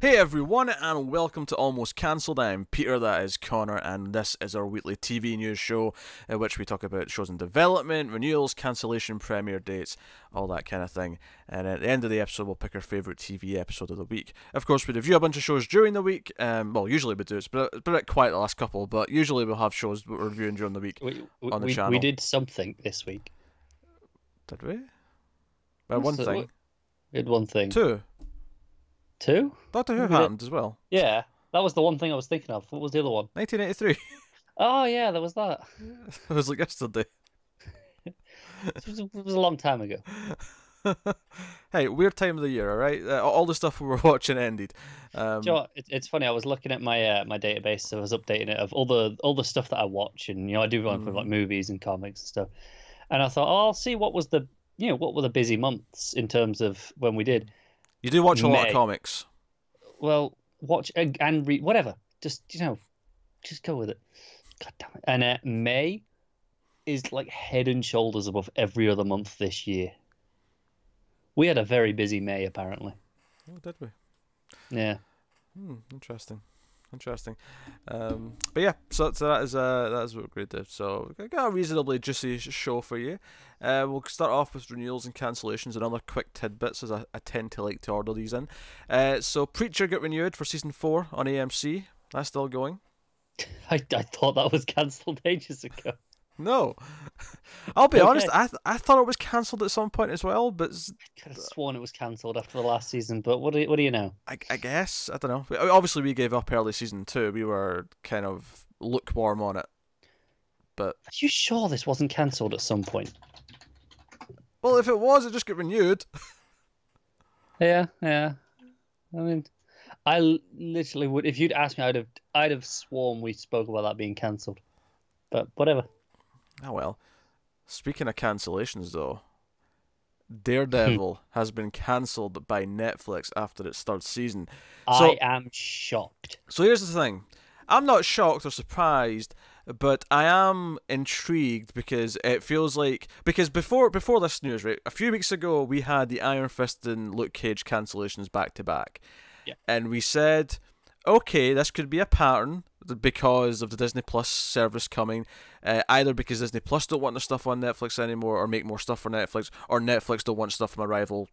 Hey everyone, and welcome to Almost Cancelled. I'm Peter, that is Connor, and this is our weekly TV news show in which we talk about shows in development, renewals, cancellation, premiere dates, all that kind of thing. And at the end of the episode, we'll pick our favourite TV episode of the week. Of course, we review a bunch of shows during the week. Well, usually we do. It's been a bit quiet the last couple, but usually we'll have shows that we're reviewing during the week on the channel. We did something this week. Did we? Well, one thing. We had one thing. Two. Two? Doctor Who happened as well. Yeah, that was the one thing I was thinking of. What was the other one? 1983. Oh, yeah, there was that. It was like yesterday. It was a long time ago. Hey, weird time of the year, alright? All the stuff we were watching ended. Do you know what? It's funny, I was looking at my my database, so I was updating it of all the stuff that I watch, and I do one for like movies and comics and stuff. And I thought, I'll see what was what were the busy months in terms of when we did. You do watch a lot of comics. Well, watch and read whatever. Just just go with it. God damn it! And May is like head and shoulders above every other month this year. We had a very busy May, apparently. Oh, did we? Yeah. Interesting. But yeah, so that is what we're going to do. So I got a reasonably juicy show for you. We'll start off with renewals and cancellations and other quick tidbits, as I tend to like to order these in. So Preacher got renewed for season 4 on AMC. That's still going. I thought that was cancelled ages ago. No, I'll be honest. I thought it was cancelled at some point as well, but I could have sworn it was cancelled after the last season. But what do you know? I guess I don't know. Obviously, we gave up early season 2. We were kind of lukewarm on it. But are you sure this wasn't cancelled at some point? Well, if it was, it just got renewed. Yeah. I mean, I literally would. If you'd asked me, I'd have sworn we spoke about that being cancelled. But whatever. Oh well. Speaking of cancellations, though, Daredevil has been cancelled by Netflix after its 3rd season. I am shocked. So here's the thing. I'm not shocked or surprised, but I am intrigued because it feels like... Because before this news, right, a few weeks ago, we had the Iron Fist and Luke Cage cancellations back-to-back. Yeah. And we said, okay, this could be a pattern because of the Disney Plus service coming, either because Disney Plus don't want their stuff on Netflix anymore or make more stuff for Netflix, or Netflix don't want stuff from a rival,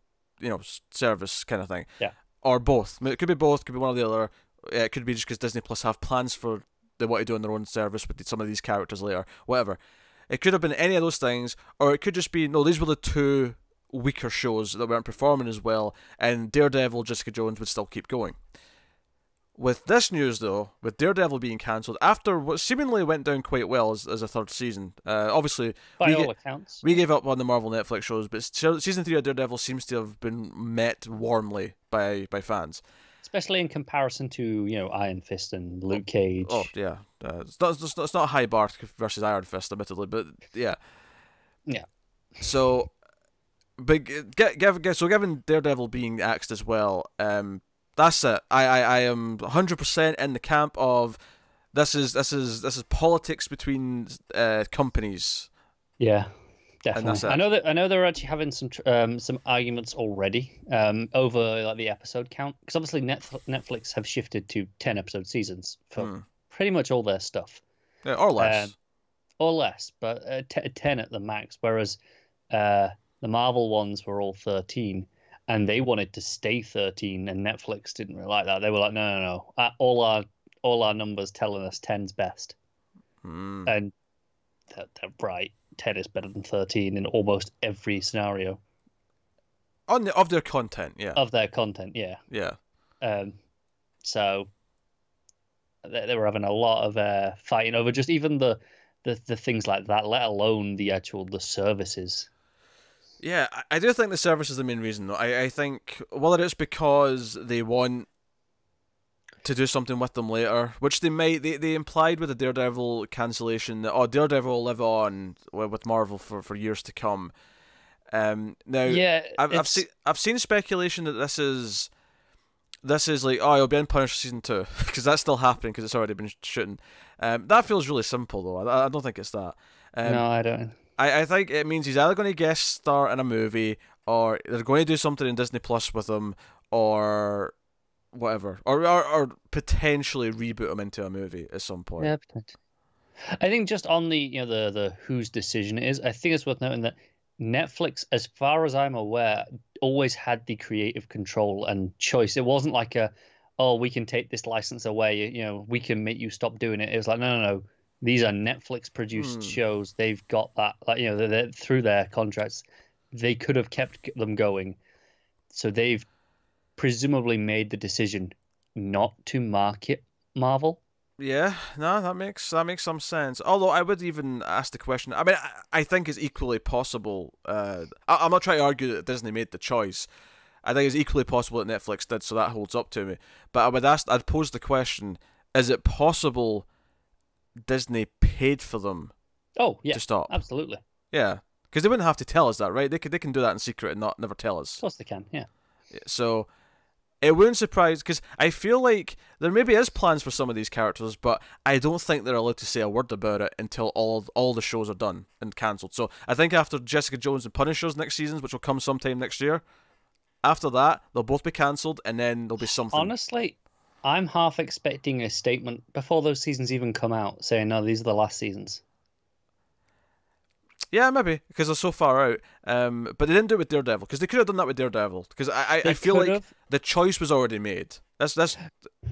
service kind of thing. Yeah. Or both. I mean, it could be both, could be one or the other. It could be just because Disney Plus have plans for what to do on their own service with some of these characters later, whatever. It could have been any of those things, or it could just be, no, these were the 2 weaker shows that weren't performing as well, and Daredevil, Jessica Jones would still keep going. With this news, though, with Daredevil being cancelled after what seemingly went down quite well as a 3rd season, obviously by all accounts, we gave up on the Marvel Netflix shows, but season 3 of Daredevil seems to have been met warmly by fans, especially in comparison to Iron Fist and Luke Cage. Oh yeah, it's not a high bar versus Iron Fist, admittedly, but yeah. So, but given Daredevil being axed as well, that's it. I am 100% in the camp of this is politics between companies. Yeah, definitely. And that's it. I know they're actually having some arguments already over like the episode count, because obviously Netflix have shifted to 10 episode seasons for pretty much all their stuff. Yeah, or less. But 10 at the max. Whereas the Marvel ones were all 13. And they wanted to stay 13, and Netflix didn't really like that. They were like, no. All our numbers telling us 10's best. And they're right. 10 is better than 13 in almost every scenario. Of their content, yeah. Of their content, yeah. Yeah. So they were having a lot of fighting over just even the things like that, let alone the services. Yeah, I do think the service is the main reason, though. I think whether it's because they want to do something with them later, which they might, they implied with the Daredevil cancellation that Daredevil will live on with Marvel for years to come. Now, yeah, I've seen speculation that this is like, it'll be in Punisher season 2 because that's still happening because it's already been shooting. That feels really simple though. I don't think it's that. No, I don't. I think it means he's either going to guest star in a movie, or they're going to do something in Disney Plus with him, or whatever, or potentially reboot them into a movie at some point. Yeah, potentially. I think just on the the whose decision it is, I think it's worth noting that Netflix, as far as I'm aware, always had the creative control and choice. It wasn't like oh, we can take this license away, we can make you stop doing it. It was like, no. These are Netflix produced shows. They've got that, like, they're, through their contracts, they could have kept them going. So they've presumably made the decision not to market Marvel. Yeah, no, that makes some sense. Although I would even ask the question. I mean, I think it's equally possible. I'm not trying to argue that Disney made the choice. I think it's equally possible that Netflix did, so that holds up to me. But I'd pose the question: is it possible Disney paid for them? Oh yeah, to stop. Absolutely. Yeah, because they wouldn't have to tell us that, right? They can do that in secret and never tell us. Of course they can. Yeah. So it wouldn't surprise, because I feel like there maybe is plans for some of these characters, but I don't think they're allowed to say a word about it until all the shows are done and cancelled. So I think after Jessica Jones and Punisher's next seasons, which will come sometime next year, after that they'll both be cancelled, and then there'll be something. Honestly, I'm half expecting a statement before those seasons even come out saying, no, these are the last seasons. Yeah, maybe, because they're so far out. But they didn't do it with Daredevil, because they could have done that with Daredevil. Because I feel like the choice was already made. That's as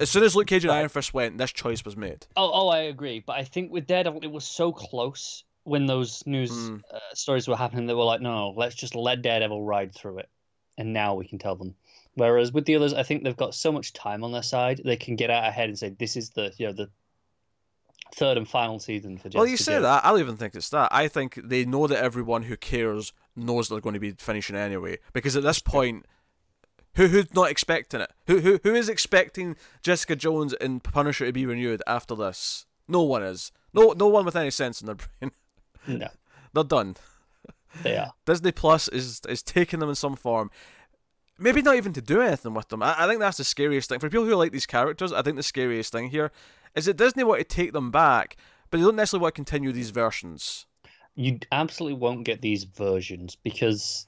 soon as Luke Cage and Iron Fist went, this choice was made. Oh, I agree. But I think with Daredevil, it was so close when those news stories were happening. They were like, no, let's just let Daredevil ride through it, and now we can tell them. Whereas with the others, I think they've got so much time on their side, they can get out ahead and say, this is the the third and final season for Jessica. Well, you say that. I don't even think it's that. I think they know that everyone who cares knows they're going to be finishing anyway. Because at this point, who's not expecting it? Who is expecting Jessica Jones and Punisher to be renewed after this? No one is. No one with any sense in their brain. No, they're done. They are. Disney Plus is taking them in some form. Maybe not even to do anything with them. I think that's the scariest thing. For people who like these characters, I think the scariest thing here is that Disney want to take them back, but they don't necessarily want to continue these versions. You absolutely won't get these versions because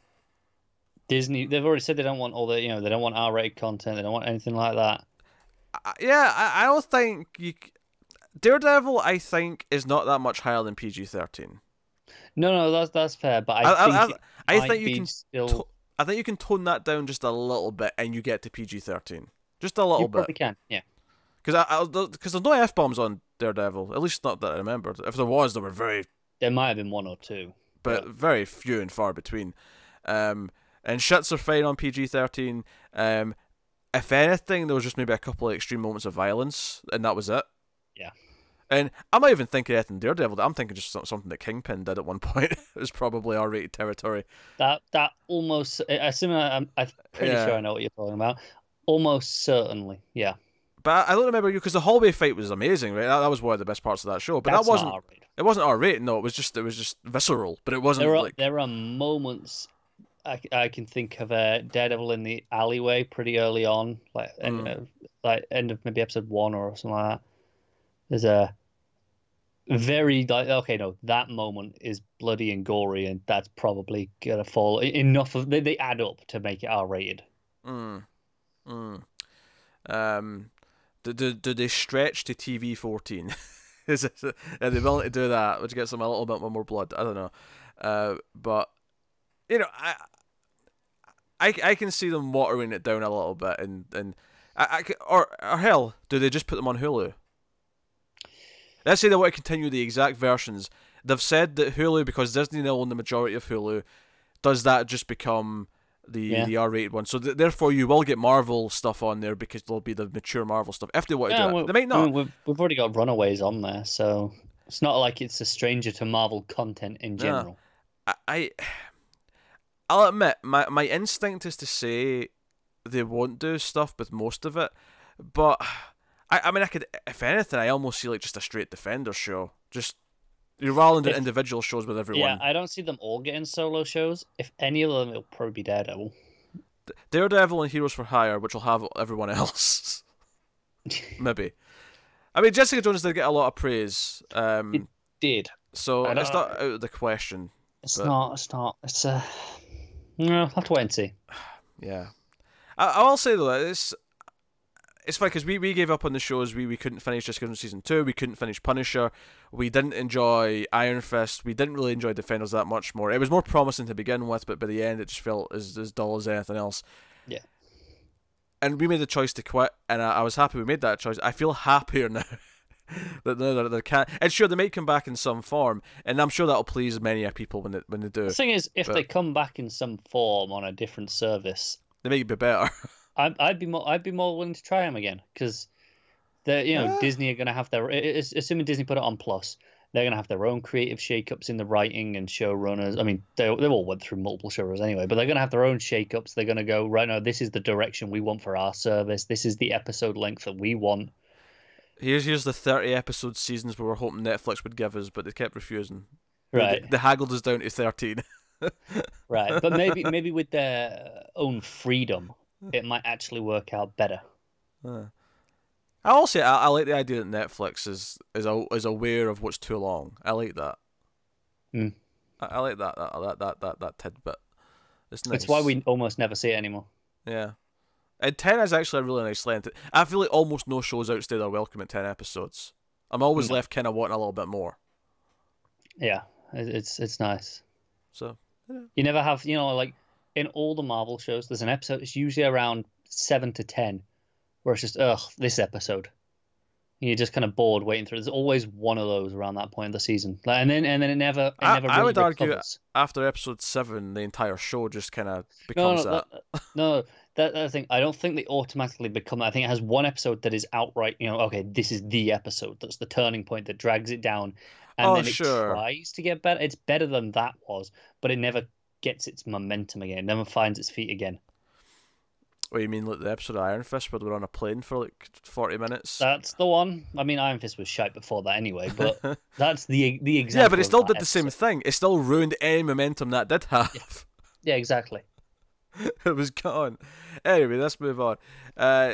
Disney, they've already said they don't want all the, they don't want R-rated content, they don't want anything like that. I don't think Daredevil, I think, is not that much higher than PG-13. No, that's fair, but I think you can still... I think you can tone that down just a little bit, and you get to PG-13. Just a little bit. You probably can, yeah. Because there's no F-bombs on Daredevil, at least not that I remembered. If there was, there were there might have been one or two, but very few and far between. And shits are fine on PG-13. If anything, there was just maybe a couple of extreme moments of violence, and that was it. Yeah. And I'm not even thinking anything Daredevil. I'm thinking just something that Kingpin did at one point. It was probably R-rated territory. That almost... I'm pretty sure I know what you're talking about. Almost certainly, yeah. But I don't remember you, because the hallway fight was amazing, right? That was one of the best parts of that show. But That's that wasn't not R-rated. It wasn't R-rated. No, it was just visceral. But it wasn't there are moments I can think of Daredevil in the alleyway pretty early on, like end of maybe episode 1 or something like that. There's a very that moment is bloody and gory, and that's probably gonna fall enough of they add up to make it R-rated. Do they stretch to TV 14? Are they willing to do that, which gets them a little bit more blood? I don't know, but I can see them watering it down a little bit, and or hell, do they just put them on Hulu? Let's say they want to continue the exact versions. They've said that Hulu, because Disney now own the majority of Hulu, does that just become the R-rated one? So therefore, you will get Marvel stuff on there, because there'll be the mature Marvel stuff. If they want to do it, they might not. We've already got Runaways on there, so it's not like it's a stranger to Marvel content in general. I'll admit, my instinct is to say they won't do stuff with most of it, but I mean, I could, if anything, I almost see like just a straight Defenders show. Just you're rather than individual shows with everyone. Yeah, I don't see them all getting solo shows. If any of them, it'll probably be Daredevil. Daredevil and Heroes for Hire, which will have everyone else. Maybe. I mean, Jessica Jones did get a lot of praise. It did. So it's not out of the question. It's not. It's no, I'll have to wait and see. Yeah. I will say though, it's it's funny because we gave up on the shows. We couldn't finish Jessica Jones season 2. We couldn't finish Punisher. We didn't enjoy Iron Fist. We didn't really enjoy Defenders that much more. It was more promising to begin with, but by the end it just felt as dull as anything else. Yeah. And we made the choice to quit, and I was happy we made that choice. I feel happier now that they can't. And sure, they might come back in some form, and I'm sure that'll please many people when they do. The thing is, if they come back in some form on a different service, they make it be better. I'd be more willing to try them again, because Disney are going to have their, assuming Disney put it on Plus, they're going to have their own creative shakeups in the writing and showrunners. I mean, they all went through multiple showrunners anyway, but they're going to have their own shakeups. They're going to go, right now, this is the direction we want for our service. This is the episode length that we want. Here's the 30 episode seasons we were hoping Netflix would give us, but they kept refusing. Right. They haggled us down to 13. Right, but maybe with their own freedom, it might actually work out better. I'll say I like the idea that Netflix is aware of what's too long. I like that. I like that tidbit. It's nice. It's why we almost never see it anymore. Yeah, and 10 is actually a really nice length. I feel like almost no shows outstay their welcome at 10 episodes. I'm always left kind of wanting a little bit more. Yeah, it's nice. So you never have, like in all the Marvel shows, there's an episode. It's usually around 7 to 10. Where it's just, this episode. You're just kind of bored waiting through. There's always one of those around that point of the season, and then it never. I would argue recovers. After episode 7, the entire show just kind of becomes That's the thing. I don't think they automatically become. I think it has one episode that is outright. Okay, this is the episode. That's the turning point that drags it down, and then it tries to get better. It's better than that was, but it never gets its momentum again. It never finds its feet again. What, you mean like the episode of Iron Fist where they were on a plane for like 40 minutes? That's the one. I mean, Iron Fist was shite before that anyway, but that's the example. Yeah, but it still did the same thing. It still ruined any momentum that did have. Yeah, exactly. It was gone. Anyway, let's move on.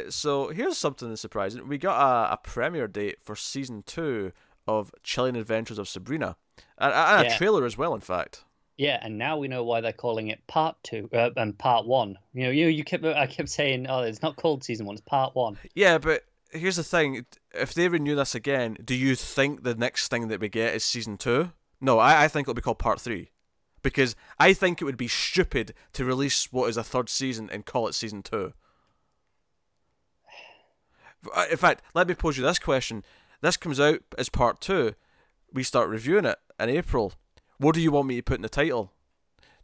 So here's something that's surprising. We got a premiere date for season 2 of Chilling Adventures of Sabrina, and a trailer as well, in fact. Yeah, and now we know why they're calling it Part 2 and Part 1. I kept saying, it's not called Season 1, it's Part 1. Yeah, but here's the thing. If they renew this again, do you think the next thing that we get is Season 2? No, I think it'll be called Part 3. Because I think it would be stupid to release what is a third season and call it Season 2. In fact, let me pose you this question. This comes out as Part 2. We start reviewing it in April. What do you want me to put in the title?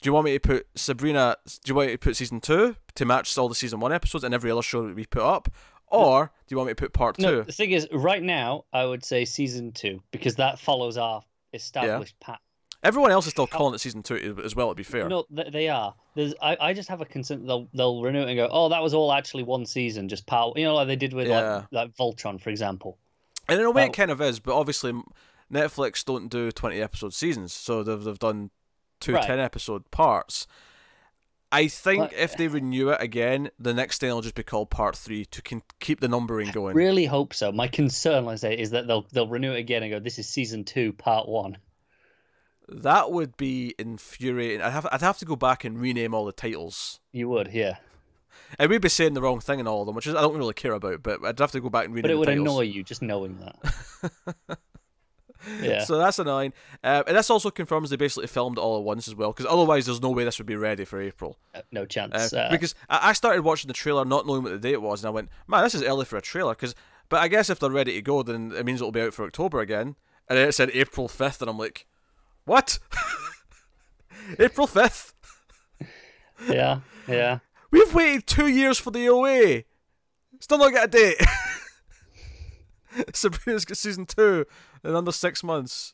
Do you want me to put Sabrina? Do you want me to put season 2 to match all the season 1 episodes and every other show that we put up, or do you want me to put part 2? No, the thing is, right now I would say season 2 because that follows our established pattern. Everyone else is still calling it season 2 as well. To be fair, no, they are. I just have a concern they'll renew it and go, oh, that was all actually one season, just part. Like they did with like Voltron, for example. And in a way, it kind of is, but obviously Netflix don't do 20 episode seasons, so they've done two 10 episode parts. I think if they renew it again, the next thing will just be called Part 3 to keep the numbering going. I really hope so. My concern, like I say, is that they'll renew it again and go, this is season 2, Part 1. That would be infuriating. I'd have to go back and rename all the titles. You would, yeah. And we'd be saying the wrong thing in all of them, which I don't really care about, but I'd have to go back and rename the titles. But it would annoy you just knowing that. Yeah. So that's annoying. And this also confirms they basically filmed it all at once as well, because otherwise there's no way this would be ready for April. No chance. Because I started watching the trailer not knowing what the date was, and I went, man, this is early for a trailer. But I guess if they're ready to go, then it means it'll be out for October again. And then it said April 5th, and I'm like, what? April 5th? Yeah. We've waited 2 years for the OA. Still not got a date. Sabrina's got season 2 in under 6 months.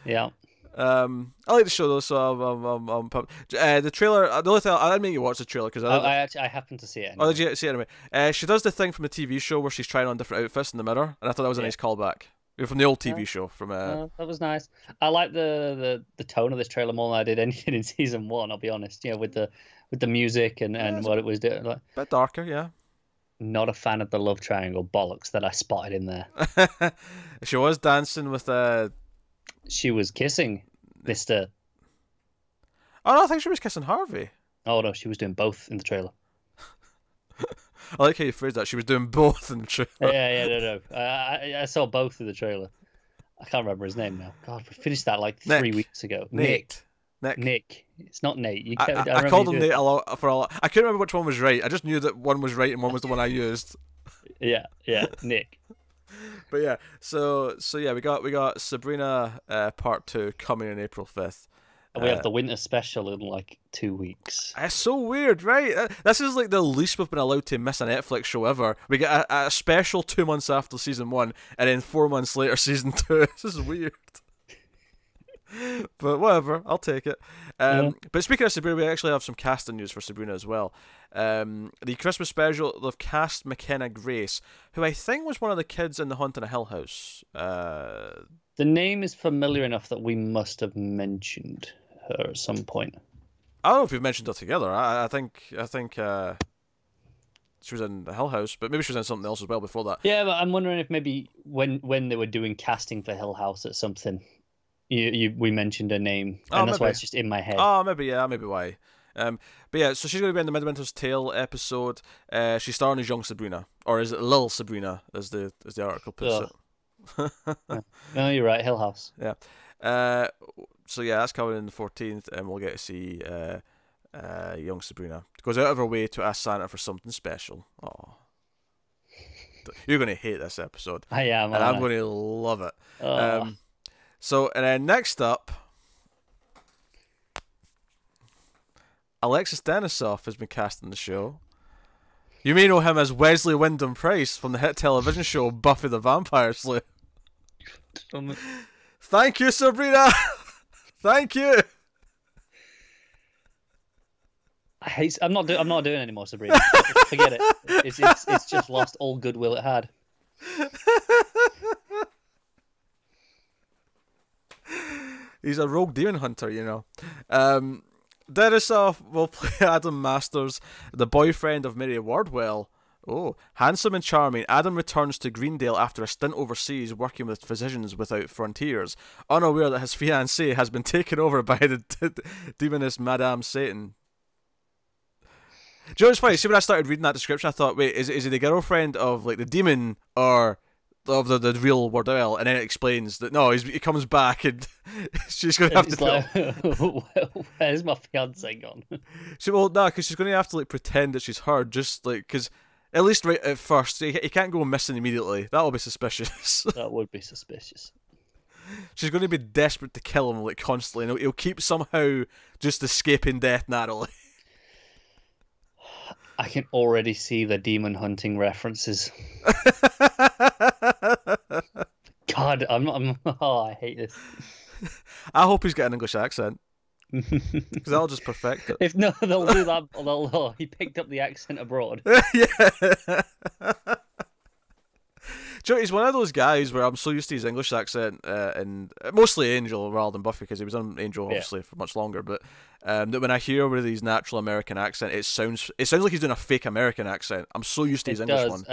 Yeah. I like the show though, so I'm pumped. The trailer. The only thing I didn't make you watch the trailer because I happened to see it. Anyway. Oh, did you see it anyway? She does the thing from the TV show where she's trying on different outfits in the mirror, and I thought that was a nice callback. From the old TV show. That was nice. I like the tone of this trailer more than I did anything in season 1. I'll be honest. With the music and what it was doing. Like, a bit darker, yeah. Not a fan of the love triangle bollocks that I spotted in there. She was dancing with She was kissing Mr. Oh no, I think she was kissing Harvey. Oh no, she was doing both in the trailer. I like how you phrased that. She was doing both in the trailer. No. I saw both in the trailer. I can't remember his name now. God, we finished that like 3 weeks ago. Nick. It's not Nate. I called him Nate a lot for a lot. I couldn't remember which one was right. I just knew that one was right and one was the one I used. Yeah, Nick. But yeah, so yeah, we got Sabrina Part 2 coming in April 5th. And we have the winter special in like 2 weeks. It's so weird, right? This is like the least we've been allowed to miss a Netflix show ever. We get a special 2 months after season 1, and then 4 months later season 2. This is weird. But whatever, I'll take it. But speaking of Sabrina, we actually have some casting news for Sabrina as well. The Christmas special, they've cast McKenna Grace, who I think was one of the kids in The Haunting of Hill House. The name is familiar enough that we must have mentioned her at some point. I don't know if we've mentioned her together. I think she was in the Hill House, but maybe she was in something else as well before that. Yeah, but I'm wondering if maybe when they were doing casting for Hill House at something, we mentioned her name, and that's why it's just in my head. Oh, maybe why. But yeah, so she's going to be in the Midwinter's Tale episode. She's starring as young Sabrina, or is it Lil Sabrina, as the article puts it. No, you're right, Hill House. Yeah. So yeah, that's coming in the 14th, and we'll get to see young Sabrina. Goes out of her way to ask Santa for something special. Oh, you're going to hate this episode. I am, and I'm going to love it. So, and then next up, Alexis Denisov has been cast in the show. You may know him as Wesley Wyndham Price from the hit television show Buffy the Vampire Slayer. Thank you, Sabrina. Thank you. I'm not doing it anymore, Sabrina. Forget it. It's just lost all goodwill it had. He's a rogue demon hunter, you know. Denisov will play Adam Masters, the boyfriend of Mary Wardwell. Oh, handsome and charming, Adam returns to Greendale after a stint overseas working with Physicians Without Frontiers, unaware that his fiancée has been taken over by the demoness Madame Satan. Do you know what's funny? See, when I started reading that description, I thought, wait, is he the girlfriend of like the demon or of the real Wardwell? And then it explains that no, he comes back and she's going to have to. Where's my fiance gone? Because she's going to have to like pretend that she's her, just like because at least right at first he can't go missing immediately. That'll be suspicious. That would be suspicious. She's going to be desperate to kill him like constantly, and he'll keep somehow just escaping death narrowly. I can already see the demon hunting references. God, I hate this. I hope he's got an English accent. Because that'll just perfect it. If no, they'll do that. He picked up the accent abroad. Yeah. Do you know, he's one of those guys where I'm so used to his English accent, and mostly Angel rather than Buffy, because he was on Angel obviously for much longer. But that when I hear with his natural American accent, it sounds like he's doing a fake American accent. I'm so used to his English one.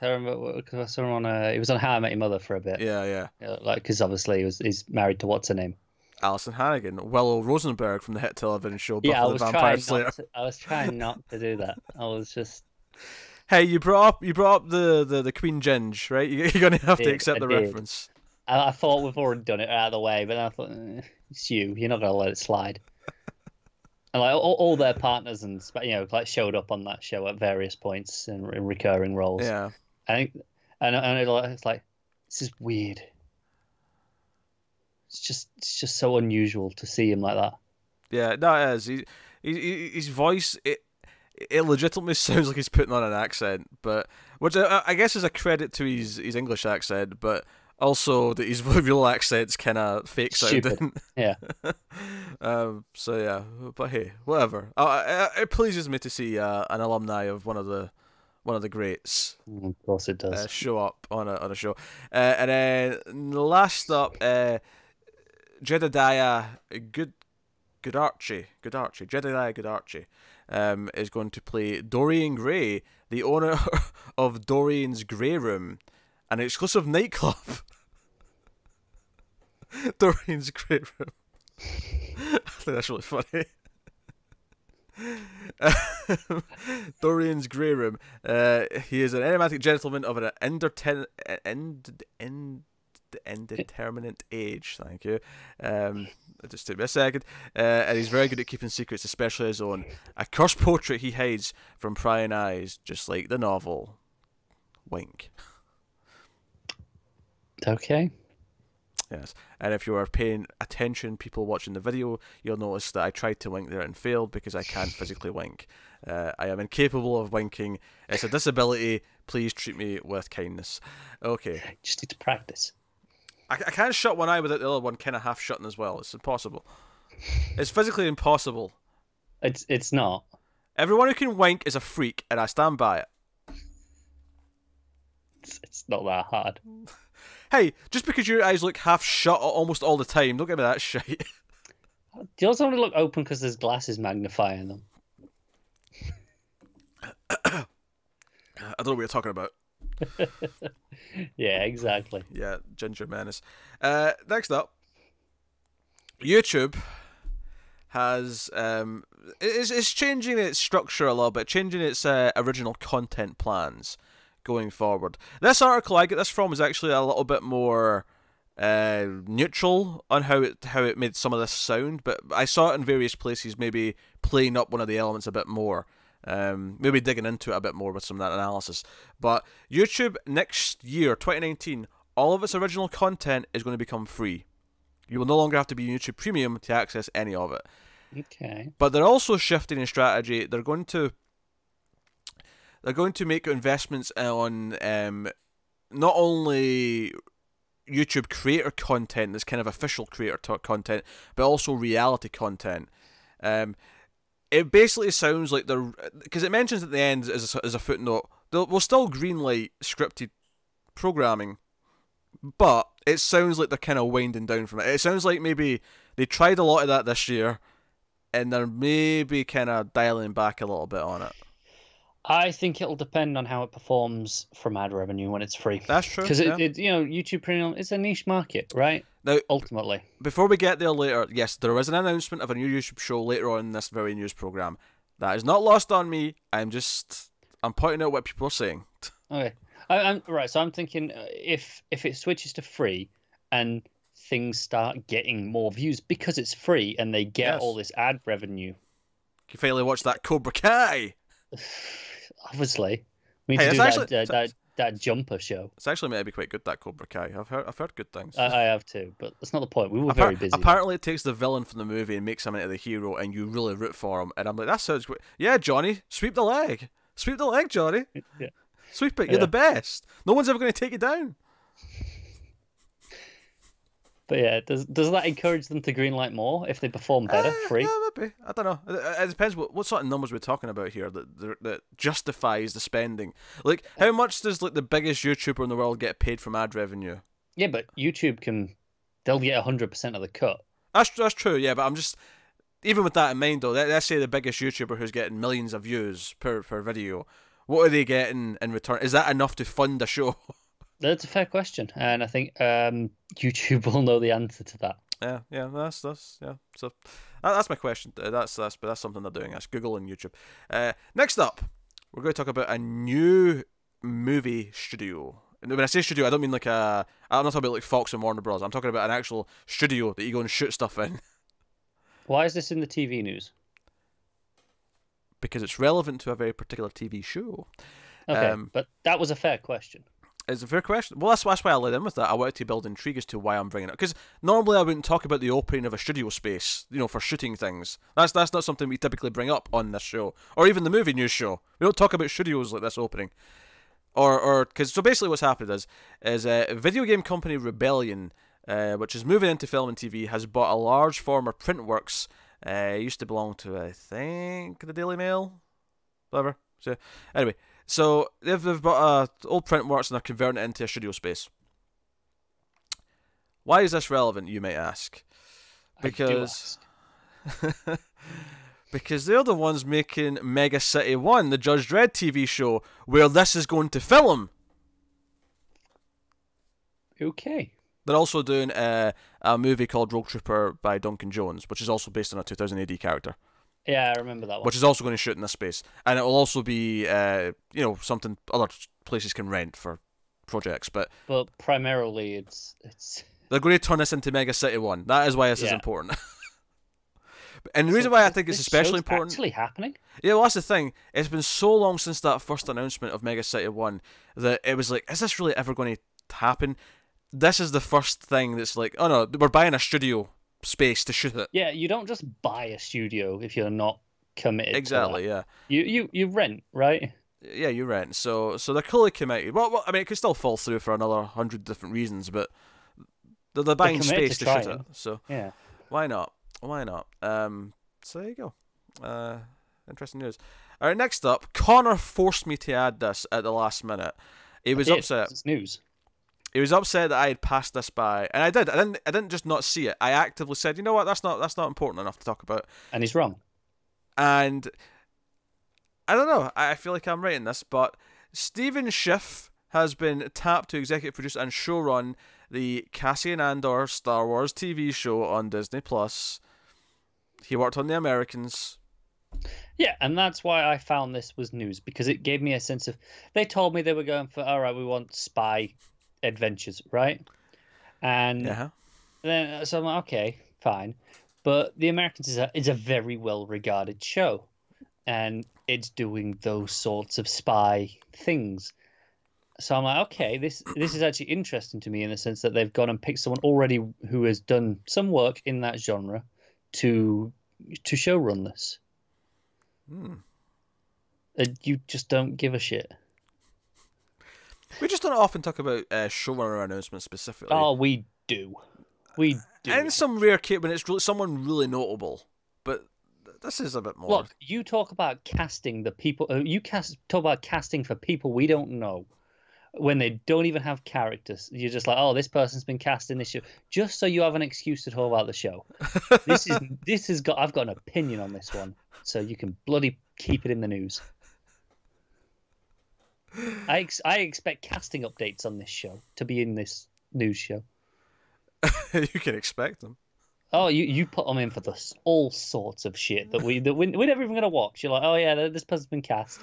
I remember because I saw him on he was on How I Met Your Mother for a bit. Yeah. Like because obviously he's married to what's her name. Alison Hannigan, Willow Rosenberg from the hit television show Buffy the Vampire Slayer. I was trying not to do that. I was just. Hey, you brought up the Queen Ginge, right? You're gonna have to accept the reference. I thought we've already done it out of the way, but then I thought it's you. You're not gonna let it slide. And like all their partners and like showed up on that show at various points in recurring roles. Yeah. I think, and it's like this is weird. It's just so unusual to see him like that. Yeah, no, it is. His voice it legitimately sounds like he's putting on an accent, but which I guess is a credit to his English accent, but also that his real accent's kind of fake sounding. Yeah. So yeah, but hey, whatever. It pleases me to see an alumni of one of the greats. Of course, it does. Show up on a show, and then last up, Jedediah Goodarchie, Jedediah Goodarchie, is going to play Dorian Gray, the owner of Dorian's Grey Room, an exclusive nightclub. Dorian's Grey Room. I think that's really funny. Dorian's Grey Room. He is an enigmatic gentleman of an indeterminate age. Thank you. It just took me a second. And he's very good at keeping secrets, especially his own. A cursed portrait he hides from prying eyes, just like the novel. Wink. Okay. Yes, and if you are paying attention, people watching the video, you'll notice that I tried to wink there and failed because I can't physically wink. I am incapable of winking. It's a disability. Please treat me with kindness. Okay. Just need to practice. I can't shut one eye without the other one kind of half shutting as well. It's impossible. It's physically impossible. It's not. Everyone who can wink is a freak, and I stand by it. It's not that hard. Hey, just because your eyes look half shut almost all the time, don't give me that shit. Yours only look open because there's glasses magnifying them. I don't know what you're talking about. Yeah, exactly. Yeah, Ginger Menace. Next up, YouTube has it's changing its structure a little bit, changing its original content plans going forward. This article I get this from is actually a little bit more neutral on how it made some of this sound, but I saw it in various places maybe playing up one of the elements a bit more. Maybe digging into it a bit more with some of that analysis. But YouTube next year, 2019, all of its original content is going to become free. You will no longer have to be YouTube Premium to access any of it. Okay. But they're also shifting in strategy. They're going to make investments on not only YouTube creator content, this kind of official creator content, but also reality content. It basically sounds like they're, because it mentions at the end as a footnote, we'll still greenlight scripted programming, but it sounds like they're kind of winding down from it. It sounds like maybe they tried a lot of that this year, and they're maybe kind of dialing back a little bit on it. I think it'll depend on how it performs from ad revenue when it's free. That's true. Because YouTube Premium is a niche market, right? Now, ultimately. Before we get there later, yes, there is an announcement of a new YouTube show later on in this very news program. That is not lost on me. I'm pointing out what people are saying. Okay. Right. So I'm thinking if it switches to free and things start getting more views because it's free and they get all this ad revenue. You finally watch that Cobra Kai. Obviously, we need to do that jumper show. It's actually meant to be quite good, that Cobra Kai. I've heard good things. I have too, but that's not the point. We were very busy. Apparently, it takes the villain from the movie and makes him into the hero, and you really root for him. And I'm like, that sounds great. Yeah, Johnny, sweep the leg, Johnny. Yeah. Sweep it. You're the best. No one's ever going to take you down. But yeah, does that encourage them to greenlight more if they perform better free? Yeah, maybe. I don't know. It depends what sort of numbers we're talking about here that justifies the spending. Like, how much does the biggest YouTuber in the world get paid from ad revenue? Yeah, but YouTube they'll get 100% of the cut. That's true. Yeah, but I'm just, even with that in mind though, let's say the biggest YouTuber who's getting millions of views per video, what are they getting in return? Is that enough to fund a show? That's a fair question, and I think YouTube will know the answer to that. Yeah, that's yeah. So that's my question. That's something they're doing. That's Google and YouTube. Next up, we're going to talk about a new movie studio. And when I say studio, I don't mean I'm not talking about like Fox and Warner Bros. I'm talking about an actual studio that you go and shoot stuff in. Why is this in the TV news? Because it's relevant to a very particular TV show. Okay, but that was a fair question. It's a fair question. Well, that's why I led in with that. I wanted to build intrigue as to why I'm bringing it. Because normally I wouldn't talk about the opening of a studio space, for shooting things. That's not something we typically bring up on this show, or even the movie news show. We don't talk about studios like this opening, so basically what's happened is a video game company Rebellion, which is moving into film and TV, has bought a large former Printworks. It used to belong to, I think, the Daily Mail, whatever. So anyway. So they've bought old Printworks and they're converting it into a studio space. Why is this relevant, you might ask? Because because they're the ones making Mega City 1, the Judge Dredd TV show, where this is going to film. Okay. They're also doing a movie called Rogue Trooper by Duncan Jones, which is also based on a 2000 AD character. Yeah, I remember that one. which is also going to shoot in this space, and it will also be something other places can rent for projects. But primarily, it's they're going to turn this into Mega City 1. That is why this is important. And the reason why I think it's especially important... actually happening? Yeah, well, that's the thing. It's been so long since that first announcement of Mega City 1 that it was like, is this really ever going to happen? This is the first thing that's like, oh no, we're buying a studio space to shoot it. Yeah, you don't just buy a studio if you're not committed. Exactly, to that. yeah. You rent, right? Yeah, you rent. So they're clearly committed. Well, I mean, it could still fall through for another 100 different reasons, but they're buying space to shoot it. So yeah, why not? Why not? So there you go. Interesting news. All right, next up, Connor forced me to add this at the last minute. He was upset. It's news. He was upset that I had passed this by, and I did. I didn't just not see it. I actively said, you know what, that's not important enough to talk about. And he's wrong. And I don't know. I feel like I'm right in this, but Stephen Schiff has been tapped to executive produce and showrun the Cassian Andor Star Wars TV show on Disney Plus. He worked on The Americans. Yeah, and that's why I found this was news, because it gave me a sense of... They told me they were going for, all right, we want spy adventures, right? And then so I'm like, okay, fine. But The Americans is a very well-regarded show, and it's doing those sorts of spy things. So I'm like, okay, this is actually interesting to me in the sense that they've gone and picked someone already who has done some work in that genre to showrun this. You just don't give a shit. We just don't often talk about showrunner announcements specifically. Oh, we do. We do. And some rare case when it's really someone really notable, but this is a bit more. Look, you talk about casting the people. Talk about casting for people we don't know. When they don't even have characters, you're just like, oh, this person's been cast in this show, just so you have an excuse to talk about the show. I've got an opinion on this one, so you can bloody keep it in the news. I expect casting updates on this show to be in this news show. You can expect them. Oh, you put them in for all sorts of shit that we're never even gonna watch. You're like, oh yeah, this person's been cast.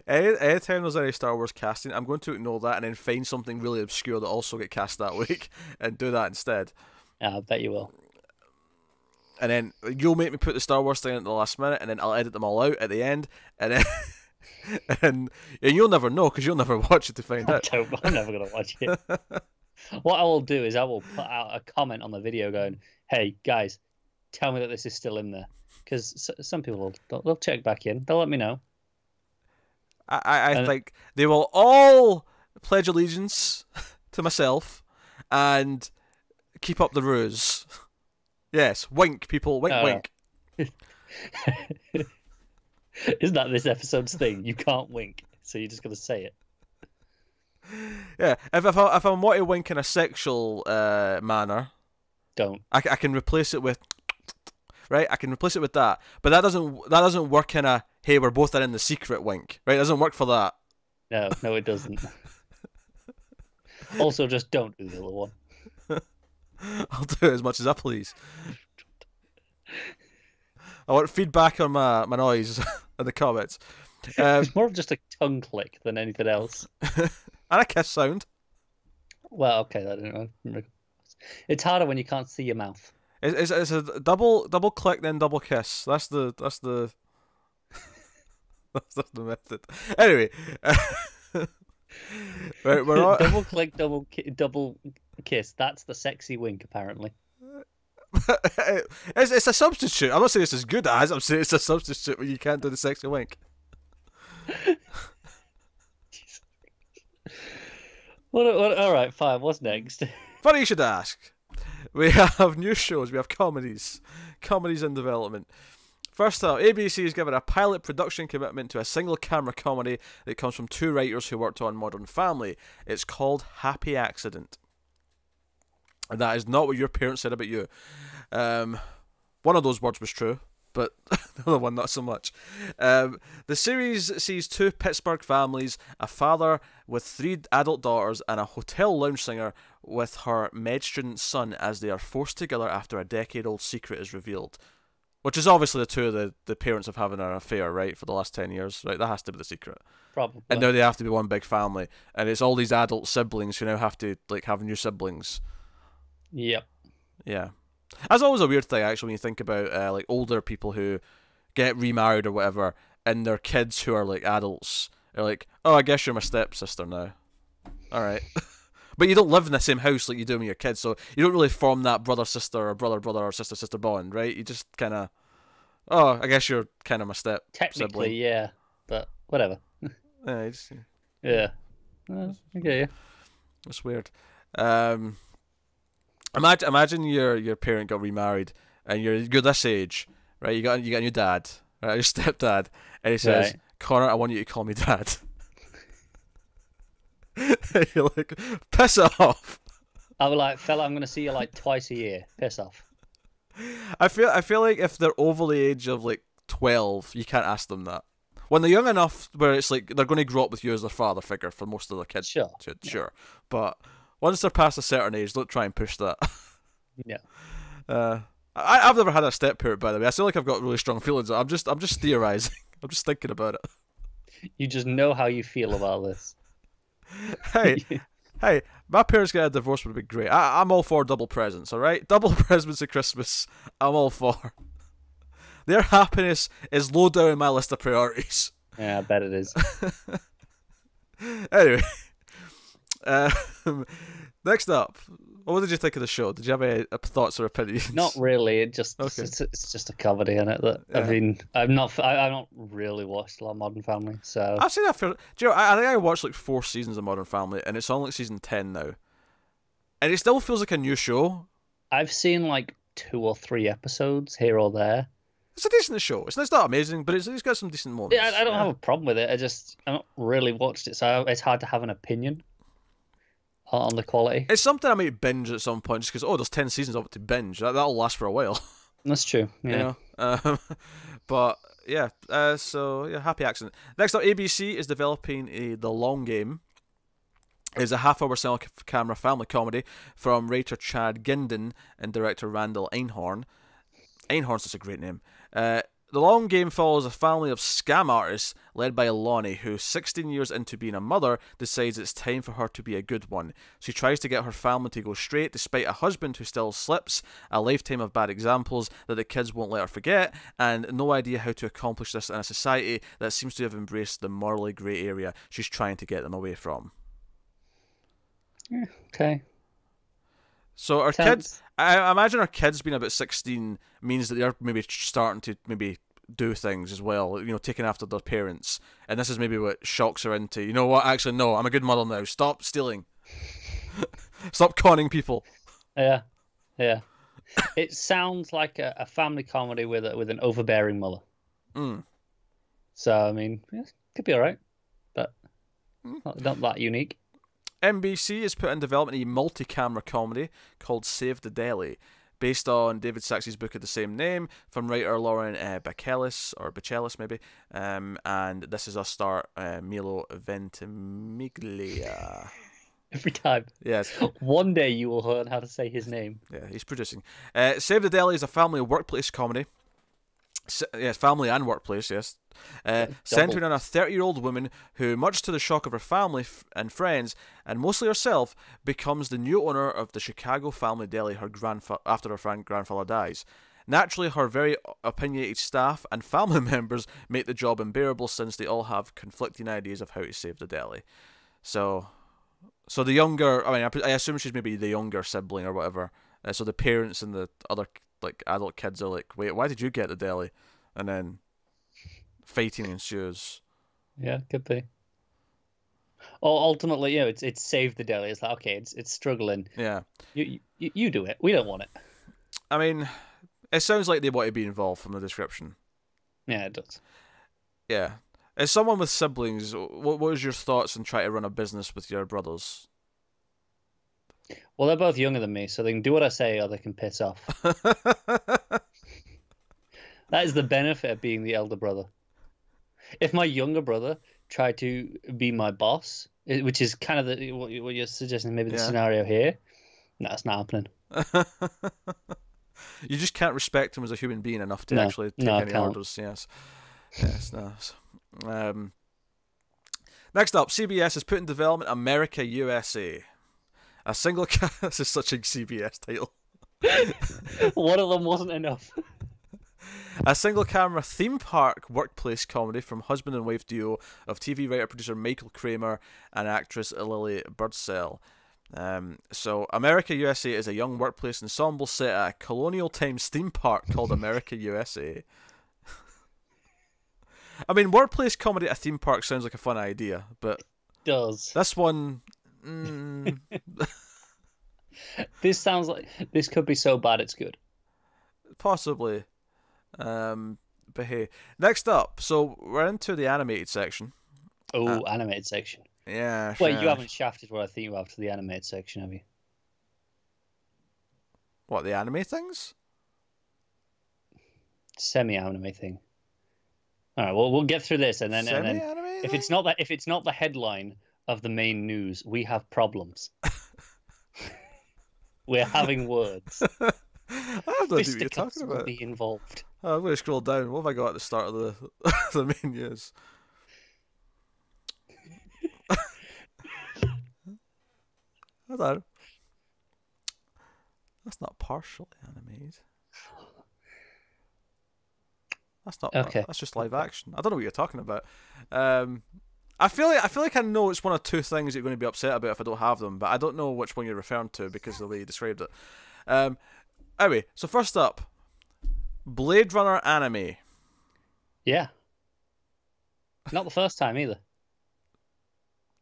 Anytime there's any Star Wars casting, I'm going to ignore that and then find something really obscure that also get cast that week and do that instead. I bet you will. And then you'll make me put the Star Wars thing at the last minute, and then I'll edit them all out at the end, and then and you'll never know because you'll never watch it to find out. I'm never gonna watch it. What I will do is I will put out a comment on the video going, hey guys, tell me that this is still in there, because some people they'll check back in, they'll let me know. I think they will all pledge allegiance to myself and keep up the ruse. Yes, wink, people, wink. Isn't that this episode's thing? You can't wink, so you're just gonna say it. Yeah, if I want to wink in a sexual manner, don't. I can replace it with, right? I can replace it with that, but that doesn't work in a hey, we're both in the secret wink, right? It doesn't work for that. No, it doesn't. Also, just don't do the other one. I'll do it as much as I please. I want feedback on my noise in the comments. It's more of just a tongue click than anything else. And a kiss sound. Well, okay, I don't know. It's harder when you can't see your mouth. It's a double click then double kiss. That's the that's the method. Anyway, right, we're on... double click, double kiss. That's the sexy wink, apparently. It's a substitute. I'm not saying it's as good as. I'm saying it's a substitute when you can't do the sexy wink. What, all right, fine. What's next? Funny you should ask. We have new shows. We have comedies in development. First up, ABC has given a pilot production commitment to a single camera comedy that comes from two writers who worked on Modern Family. It's called Happy Accident. And that is not what your parents said about you. One of those words was true, but the other one not so much. The series sees two Pittsburgh families, a father with 3 adult daughters and a hotel lounge singer with her med student son, as they are forced together after a decade-old secret is revealed. Which is obviously the two of the parents of having an affair, right, for the last 10 years, right? That has to be the secret. Probably. And now they have to be one big family, and it's all these adult siblings who now have to like have new siblings. Yep. Yeah, that's always a weird thing actually when you think about like older people who get remarried or whatever, and their kids who are like adults are like, oh, I guess you're my stepsister now. All right. But you don't live in the same house like you do with your kids, so you don't really form that brother-sister or brother-brother or sister-sister bond, right? You just kind of, oh, I guess you're kind of my step Technically, sibling. yeah, but whatever. Yeah, Yeah. Okay. It's weird. Imagine your parent got remarried and you're this age, right? You got a new dad, right? Your stepdad, and he says, Right. "Connor, I want you to call me dad." You're like, piss it off. I was like, fella, I'm gonna see you like twice a year. Piss off. I feel like if they're over the age of like 12, you can't ask them that. When they're young enough, where it's like they're going to grow up with you as their father figure for most of their kids. Sure. Sure. But once they're past a certain age, don't try and push that. Yeah. I've never had a step parent, by the way. I feel like I've got really strong feelings. I'm just theorizing. I'm just thinking about it. You just know how you feel about this. Hey, my parents get a divorce would be great. I'm all for double presents, alright? Double presents at Christmas, I'm all for. Their happiness is low down in my list of priorities. Yeah, I bet it is. Anyway, next up, what did you think of the show? Did you have any thoughts or opinions? Not really. It just Okay. it's just a comedy in it that Yeah. I mean I've not really watched a lot of Modern Family, so I've seen that for. Do you know, I think I watched like 4 seasons of Modern Family, and it's on like season 10 now, and it still feels like a new show. I've seen like 2 or 3 episodes here or there. It's a decent show. It's not amazing, but it's got some decent moments. Yeah, I don't have a problem with it. I not really watched it, so it's hard to have an opinion on the quality. It's something I might binge at some point, just because there's 10 seasons of it to binge. That'll last for a while. That's true. Yeah. You know? But yeah, so yeah, happy accident. Next up, ABC is developing The Long Game. It's a half-hour camera family comedy from writer Chad Ginden and director Randall Einhorn. Einhorn's such a great name. The Long Game follows a family of scam artists led by Lonnie, who, 16 years into being a mother, decides it's time for her to be a good one. She tries to get her family to go straight, despite a husband who still slips, a lifetime of bad examples that the kids won't let her forget, and no idea how to accomplish this in a society that seems to have embraced the morally grey area she's trying to get them away from. Okay. So our Sounds- kids, I imagine our kids being about 16 means that they're maybe starting to maybe do things as well, you know, taking after their parents. And this is maybe what shocks her into, you know what, actually, no, I'm a good mother now. Stop stealing. Stop conning people. Yeah. It sounds like a family comedy with an overbearing mother. Mm. So I mean, yeah, could be all right, but not that unique. NBC has put in development a multi-camera comedy called Save the Deli, based on David Saxe's book of the same name, from writer Lauren Bachellis maybe, and this is a star Milo Ventimiglia. Every time. Yes. One day you will learn how to say his name. Yeah, he's producing. Save the Deli is a family workplace comedy. Yes, family and workplace, yes. Centering on a 30-year-old woman who, much to the shock of her family and friends, and mostly herself, becomes the new owner of the Chicago family deli after her grandfather dies. Naturally, her very opinionated staff and family members make the job unbearable, since they all have conflicting ideas of how to save the deli. So the younger, I mean, I assume she's maybe the younger sibling or whatever. So the parents and the other like adult kids are like, wait, why did you get the deli? And then fighting ensues. Yeah, could be. Or ultimately, you know, it's save the deli. It's like, okay, it's struggling. Yeah. You do it. We don't want it. I mean, it sounds like they want to be involved from the description. Yeah, it does. Yeah. As someone with siblings, what was your thoughts on trying to run a business with your brothers? Well, they're both younger than me, so they can do what I say or they can piss off. That is the benefit of being the elder brother. If my younger brother tried to be my boss, which is kind of what you're suggesting, maybe the scenario here, no, it's not happening. You just can't respect him as a human being enough to actually take any orders. Yes. Yes, no. Next up, CBS has put in development America USA. A single this is such a CBS title. One of them wasn't enough. A single camera theme park workplace comedy from husband and wife duo of TV writer producer Michael Kramer and actress Lily Birdsell. So America USA is a young workplace ensemble set at a colonial times theme park called America USA. I mean, workplace comedy at a theme park sounds like a fun idea, but does this one? This sounds like this could be so bad it's good. Possibly. But hey, next up, so we're into the animated section. Oh, animated section. Yeah. Wait, you haven't shafted what I think you have to the animated section, have you? What, the anime things? Semi-anime thing. All right, well, we'll get through this, and then if it's not the headline of the main news, we have problems. We're having words. I have no idea what you're talking about. Will be involved. Oh, I'm going to scroll down. What have I got at the start of the the main news? Hold on. That's not partially animated. That's not okay. That's just live action. I don't know what you're talking about. I feel like I know it's one or two things you're going to be upset about if I don't have them, but I don't know which one you're referring to because of the way you described it. Anyway, so first up, Blade Runner anime. Yeah. Not the first time either.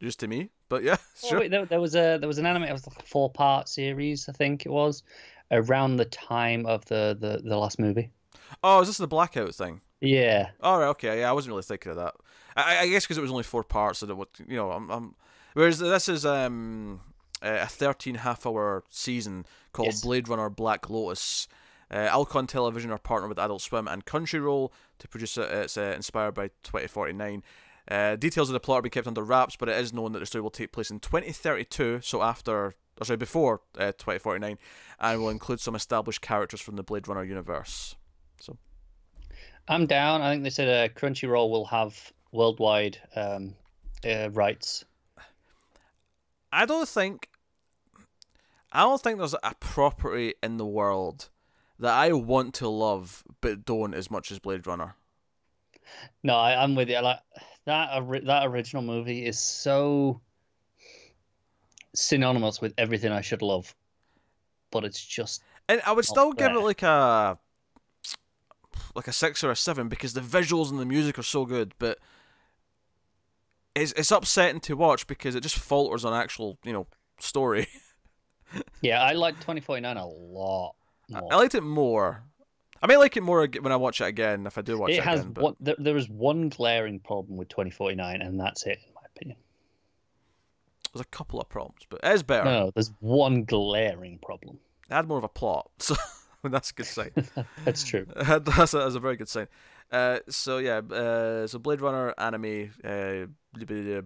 Just to me, but yeah, sure. Oh, wait, there was an anime. It was like a 4-part series, I think it was, around the time of the last movie. Oh, is this the Blackout thing? Yeah. All right. Okay. Yeah, I wasn't really thinking of that. I guess because it was only 4 parts, so that would I'm. Whereas this is a 13.5-hour season called Blade Runner Black Lotus. Alcon Television are partnered with Adult Swim and Crunchyroll to produce it. It's inspired by 2049. Details of the plot are being kept under wraps, but it is known that the story will take place in 2032, so before 2049, and will include some established characters from the Blade Runner universe. So, I'm down. I think they said Crunchyroll will have worldwide rights. I don't think there's a property in the world that I want to love but don't as much as Blade Runner. No, I'm with you. Like that original movie is so synonymous with everything I should love, but it's just. And I would still give it like a 6 or a 7 because the visuals and the music are so good, but it's upsetting to watch because it just falters on actual story. Yeah, I like 2049 a lot more. I liked it more. I may like it more when I watch it again, if I do watch it again. There is one glaring problem with 2049, and that's it, in my opinion. There's a couple of problems, but it is better. No, there's one glaring problem. It had more of a plot, so that's a good sign. That's true. That's a very good sign. So Blade Runner anime,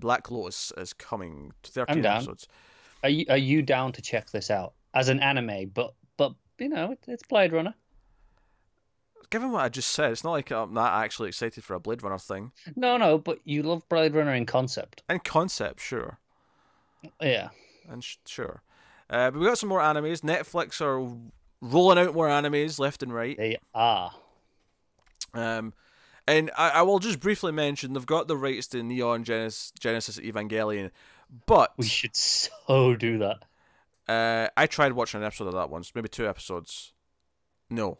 Black Lotus is coming. 13 episodes. Are you down to check this out as an anime? But it's Blade Runner. Given what I just said, it's not like I'm not actually excited for a Blade Runner thing. No, but you love Blade Runner in concept. In concept, sure. Yeah. And sure. But we got some more animes. Netflix are rolling out more animes left and right. They are. And I will just briefly mention they've got the rights to Neon Genesis Evangelion, but we should so do that. I tried watching an episode of that once, maybe 2 episodes. No.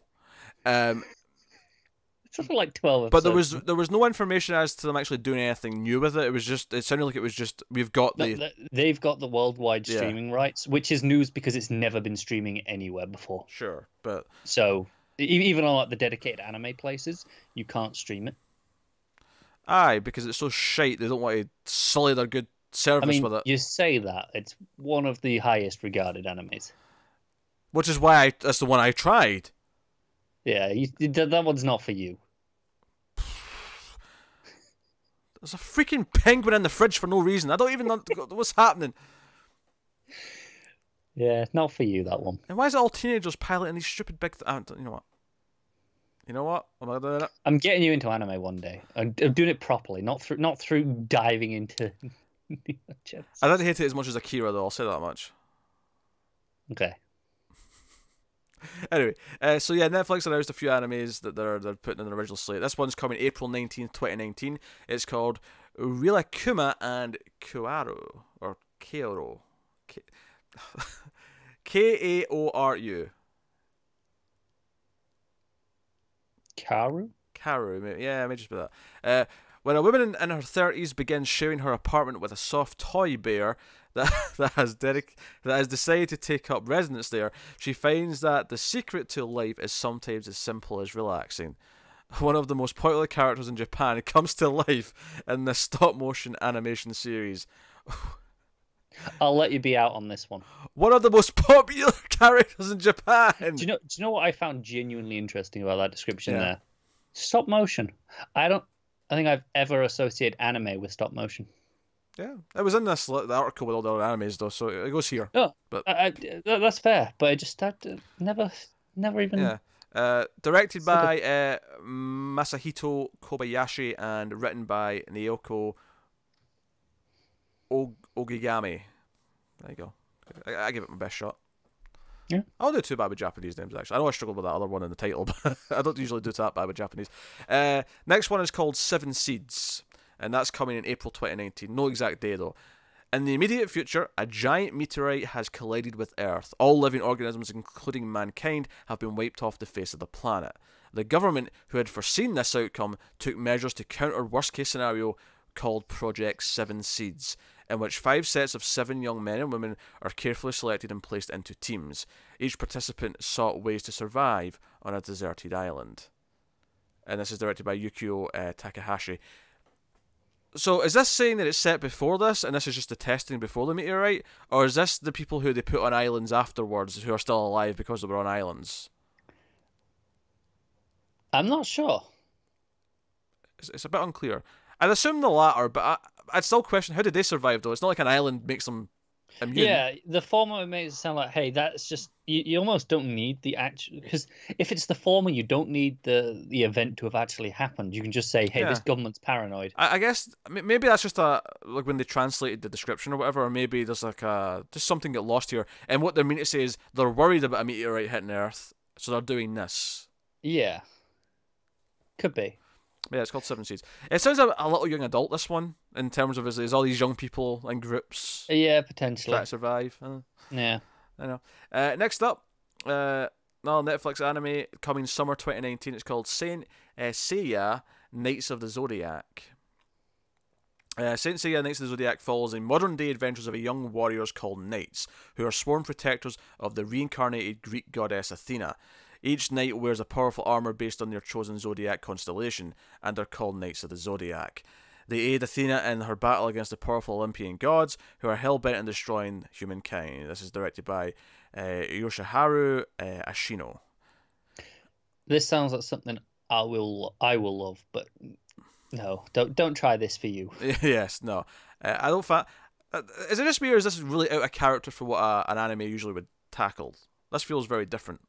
It's something like 12 episodes. But there was no information as to them actually doing anything new with it. It sounded like it was just they've got the worldwide streaming rights, which is news because it's never been streaming anywhere before. Sure, but so even on like the dedicated anime places, you can't stream it. Aye, because it's so shite. They don't want to sully their good service with it. You say that it's one of the highest regarded animes, which is why that's the one I tried. Yeah, that one's not for you. There's a freaking penguin in the fridge for no reason. I don't even know what's happening. Yeah, not for you, that one. And why is it all teenagers piloting these stupid big... you know what? You know what? I'm not doing it. I'm getting you into anime one day. I'm doing it properly, not through diving into I didn't hate it as much as Akira, though. I'll say that much. Okay. Anyway, so yeah, Netflix announced a few animes that they're putting in the original slate. This one's coming April 19th, 2019. It's called Rilakuma and Kuaru, or Keoru. Kaoru. Karu? Karu, maybe. Yeah, maybe just be that. When a woman in her 30s begins sharing her apartment with a soft toy bear that has decided to take up residence there, she finds that the secret to life is sometimes as simple as relaxing. One of the most popular characters in Japan comes to life in the stop-motion animation series. I'll let you be out on this one. One of the most popular characters in Japan. Do you know what I found genuinely interesting about that description Yeah. there? Stop motion. I think I've ever associated anime with stop motion. Yeah, it was in the article with all the other animes though, so it goes here. No, but that's fair. But I just never even. Yeah. Directed by Masahito Kobayashi and written by Naoko Ogigami. There you go. I give it my best shot. Yeah. I don't do too bad with Japanese names, actually. I know I struggled with that other one in the title, but I don't usually do that bad with Japanese. Next one is called Seven Seeds, and that's coming in April 2019. No exact day, though. In the immediate future, a giant meteorite has collided with Earth. All living organisms, including mankind, have been wiped off the face of the planet. The government, who had foreseen this outcome, took measures to counter worst-case scenario called Project Seven Seeds, in which 5 sets of 7 young men and women are carefully selected and placed into teams. Each participant sought ways to survive on a deserted island. And this is directed by Yukio Takahashi. So is this saying that it's set before this, and this is just the testing before the meteorite? Or is this the people who they put on islands afterwards who are still alive because they were on islands? I'm not sure. It's a bit unclear. I'd assume the latter, but I'd still question, how did they survive though? It's not like an island makes them immune. Yeah, the former makes it sound like, hey, that's just you almost don't need the actual, because if it's the former, you don't need the event to have actually happened. You can just say, hey, this government's paranoid. I guess maybe that's just like when they translated the description or whatever, or maybe there's like just something got lost here. And what they're meaning to say is they're worried about a meteorite hitting Earth, so they're doing this. Yeah, could be. Yeah, it's called Seven Seeds. It sounds a little young adult, this one, in terms of is all these young people in groups. Yeah, potentially. Trying to survive. Yeah. I know. Next up, another Netflix anime coming summer 2019. It's called Saint Seiya Knights of the Zodiac. Saint Seiya Knights of the Zodiac follows the modern-day adventures of a young warriors called Knights, who are sworn protectors of the reincarnated Greek goddess Athena. Each knight wears a powerful armor based on their chosen zodiac constellation, and are called Knights of the Zodiac. They aid Athena in her battle against the powerful Olympian gods, who are hell-bent on destroying humankind. This is directed by Yoshiharu Ashino. This sounds like something I will love, but no, don't try this for you. Yes, no. I don't find... is it just me, or is this really out of character for what an anime usually would tackle? This feels very different.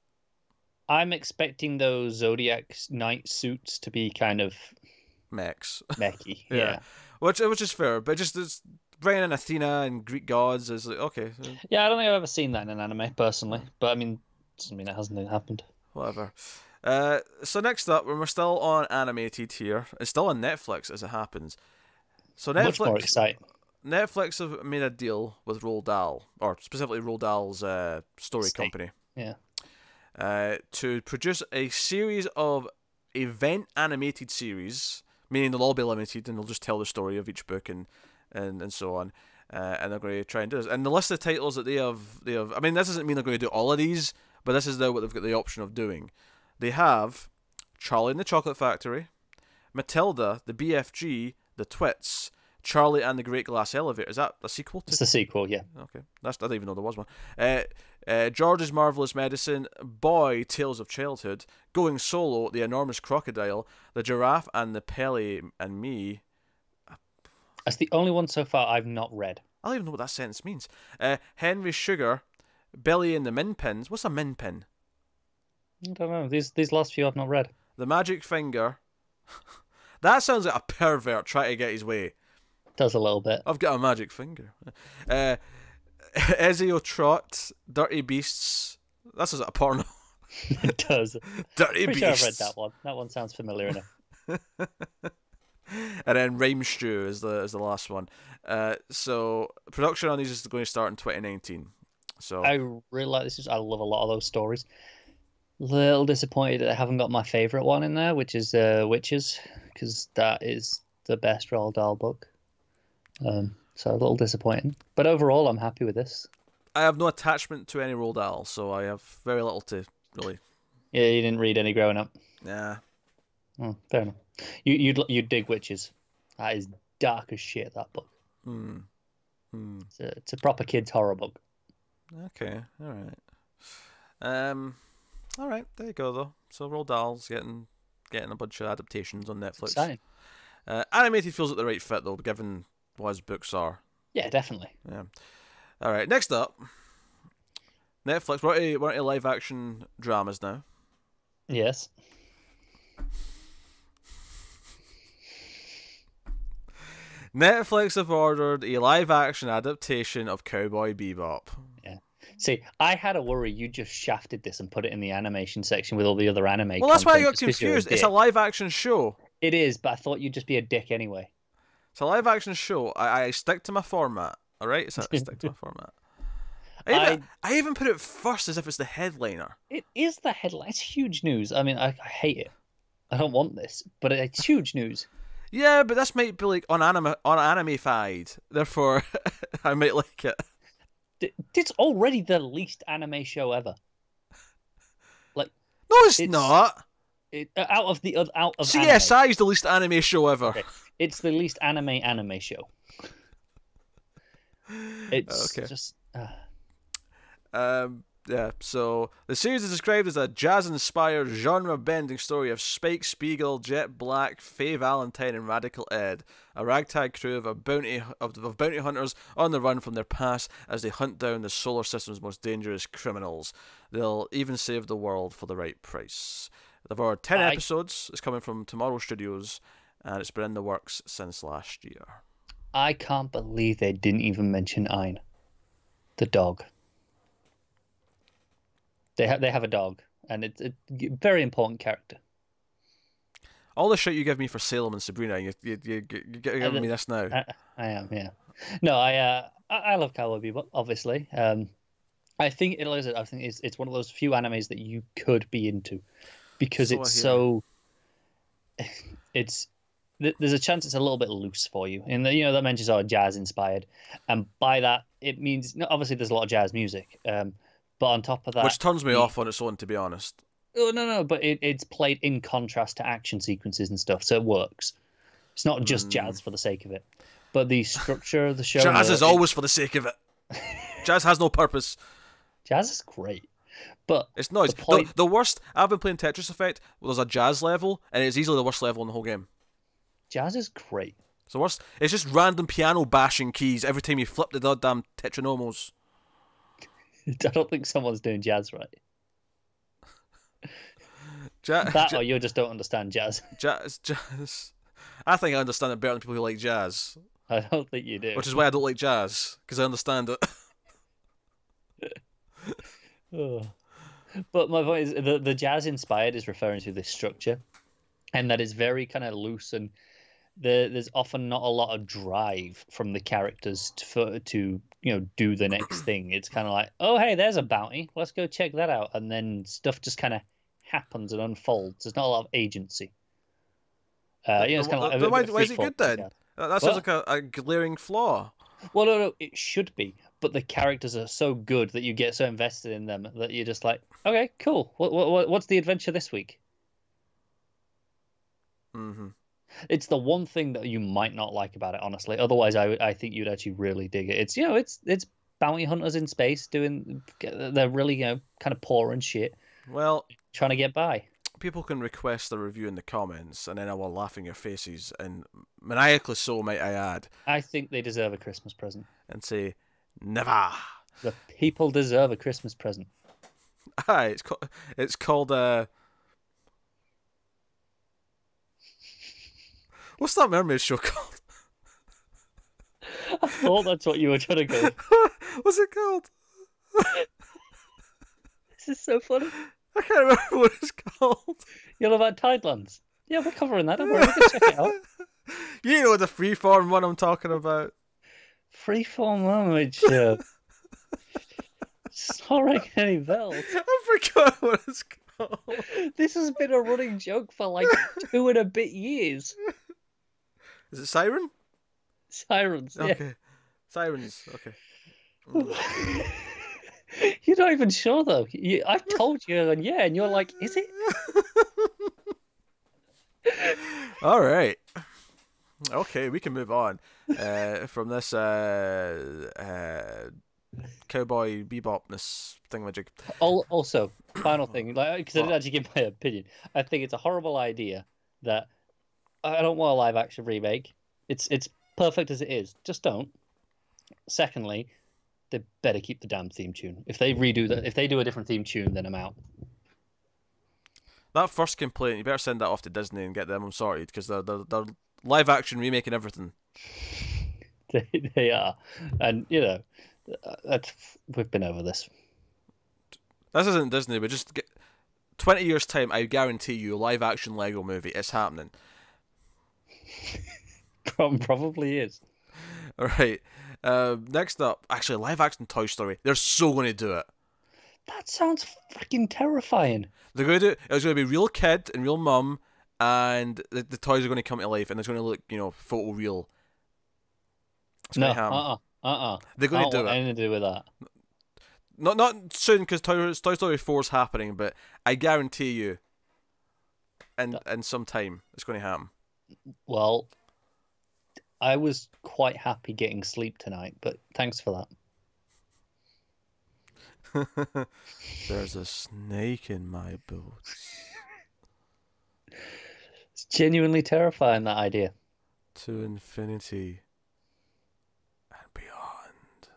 I'm expecting those Zodiac Knight suits to be kind of mechy. Yeah. Which is fair, but just bringing in Athena and Greek gods is like, okay. Yeah, I don't think I've ever seen that in an anime personally, but I mean, doesn't mean it hasn't happened. Whatever. So next up, when we're still on animated here, it's still on Netflix as it happens. So Netflix, much more exciting. Netflix have made a deal with Roald Dahl, or specifically Roald Dahl's story company. Yeah. To produce a series of event animated series, meaning they'll all be limited and they'll just tell the story of each book and so on. And they're going to try and do this. And the list of titles that they have. I mean, this doesn't mean they're going to do all of these, but this is what they've got the option of doing. They have Charlie and the Chocolate Factory, Matilda, the BFG, the Twits, Charlie and the Great Glass Elevator. Is that a sequel? It's a sequel, yeah. Okay, I didn't even know there was one. George's Marvelous Medicine, Boy, Tales of Childhood, Going Solo, The Enormous Crocodile, The Giraffe and the Pele and Me. That's the only one so far I've not read. I don't even know what that sentence means. Henry Sugar, Billy and the Min Pins. What's a Min Pin? I don't know. These last few I've not read. The Magic Finger. That sounds like a pervert trying to get his way. Does a little bit. I've got a magic finger. Ezio Trot, Dirty Beasts. That sounds like a porno. It does. Dirty Pretty Beasts. sure I've read that one. That one sounds familiar enough. And then Rhyme Stew is the last one. So production on these is going to start in 2019. So I really like this. I love a lot of those stories. Little disappointed that I haven't got my favorite one in there, which is Witches, because that is the best Roald Dahl book. So a little disappointing, but overall I'm happy with this. I have no attachment to any Roald Dahl, so I have very little to really. Yeah, you didn't read any growing up. Yeah. Oh, fair enough. You'd dig Witches. That is dark as shit. That book. It's a proper kids horror book. Okay. All right. All right. There you go though. So Roald Dahl's getting a bunch of adaptations on Netflix. Exciting. Animated feels like the right fit though, given what his books are. Yeah, definitely. Yeah. All right. Next up, Netflix. We're into live action dramas now. Yes. Netflix have ordered a live action adaptation of Cowboy Bebop. Yeah. See, I had a worry you just shafted this and put it in the animation section with all the other anime. Well, that's why I got content just 'cause you're confused. a It's a dick. live action show. It is, but I thought you'd just be a dick anyway. It's a live action show. I stick to my format. All right, I stick to my format. I even put it first as if it's the headliner. It is the headline. It's huge news. I mean, I hate it. I don't want this, but it's huge news. Yeah, but this might be like anime-fied. Therefore, I might like it. It's already the least anime show ever. Like, no, it's not. Out of CSI anime. is the least anime show ever. Okay. It's the least anime show. It's just. Yeah, so the series is described as a jazz-inspired, genre-bending story of Spike Spiegel, Jet Black, Faye Valentine, and Radical Ed, a ragtag crew of bounty hunters on the run from their past as they hunt down the solar system's most dangerous criminals. They'll even save the world for the right price. They've ordered 10 episodes. It's coming from Tomorrow Studios, and it's been in the works since last year. I can't believe they didn't even mention Ein, the dog. They have a dog, and it's a very important character. All the shit you give me for Salem and Sabrina, you're giving me this now. I am, yeah. No, I love Cowboy Bebop, obviously. I think it's one of those few animes that you could be into, because there's a chance it's a little bit loose for you, and that mentions jazz inspired, and by that it means obviously there's a lot of jazz music. But on top of that, which turns me off on its own, to be honest. Oh no! But it's played in contrast to action sequences and stuff, so it works. It's not just jazz for the sake of it, but the structure of the show. Jazz is always for the sake of it. Jazz has no purpose. Jazz is great, but it's noise. The worst. I've been playing Tetris Effect. There's a jazz level, and it's easily the worst level in the whole game. Jazz is great. It's the worst. It's just random piano bashing keys every time you flip the goddamn tetronomos. I don't think someone's doing jazz right. Or you just don't understand jazz. Jazz. I think I understand it better than people who like jazz. I don't think you do. Which is why I don't like jazz, because I understand it. But my point is, the jazz inspired is referring to this structure, and that is very kind of loose, and there's often not a lot of drive from the characters to do the next thing. It's kind of like, oh hey, there's a bounty, let's go check that out, and then stuff just kind of happens and unfolds. There's not a lot of agency. It's kind of like why is it good then? That sounds like a glaring flaw. Well, no, it should be, but the characters are so good that you get so invested in them that you're just like, okay, cool. What's the adventure this week? Mm-hmm. It's the one thing that you might not like about it, honestly. Otherwise, I think you'd actually really dig it. It's bounty hunters in space they're really kind of poor and shit. Well, trying to get by. People can request a review in the comments, and then I will laugh in your faces, and maniacally so, might I add. I think they deserve a Christmas present. And say, never. The people deserve a Christmas present. Aye, it's called what's that mermaid show called? I thought that's what you were trying to go. What's it called? This is so funny. I can't remember what it's called. You know about Tidelands? Yeah, we're covering that. Don't worry, we can check it out. You know the freeform one I'm talking about. Freeform mermaid show. It's not ringing any bells. I forgot what it's called. This has been a running joke for like 2 and a bit years. Is it Siren? Sirens. Yeah. Okay. Sirens. Okay. You're not even sure though. I've told you, and yeah, and you're like, is it? All right. Okay, we can move on from this Cowboy Bebopness thingamajig. Also, final thing, like, because I didn't actually give my opinion. I think it's a horrible idea that I don't want a live action remake. It's perfect as it is. Just don't. Secondly, they better keep the damn theme tune. If they redo that, if they do a different theme tune, then I'm out. That first complaint, you better send that off to Disney and get them sorted, because they're live action remaking everything. They are, and you know, we've been over this. This isn't Disney, but just 20 years time, I guarantee you, a live action Lego movie is happening. Probably is. All right. Next up, actually, live action Toy Story. They're so going to do it. That sounds freaking terrifying. They're going to do it. It's going to be real kid and real mum, and the toys are going to come to life, and it's going to look, photo real. It's No, They're going to do it. Anything to do with that. Not soon, because Toy Story 4 is happening, but I guarantee you, in some time, it's going to happen. Well, I was quite happy getting sleep tonight, but thanks for that. There's a snake in my boots. It's genuinely terrifying, that idea. To infinity and beyond.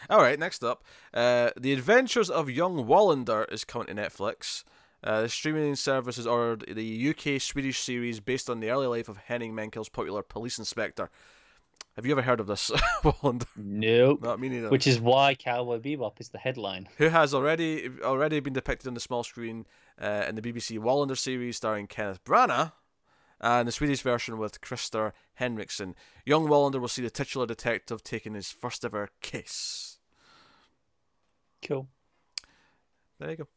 Alright, next up. The Adventures of Young Wallander is coming to Netflix. The streaming service has ordered the UK-Swedish series based on the early life of Henning Menkel's popular police inspector. Have you ever heard of this, Wallander? Nope. Not me neither. Which is why Cowboy Bebop is the headline. Who has already been depicted on the small screen in the BBC Wallander series starring Kenneth Branagh, and the Swedish version with Christer Henriksson. Young Wallander will see the titular detective taking his first ever kiss. Cool. There you go.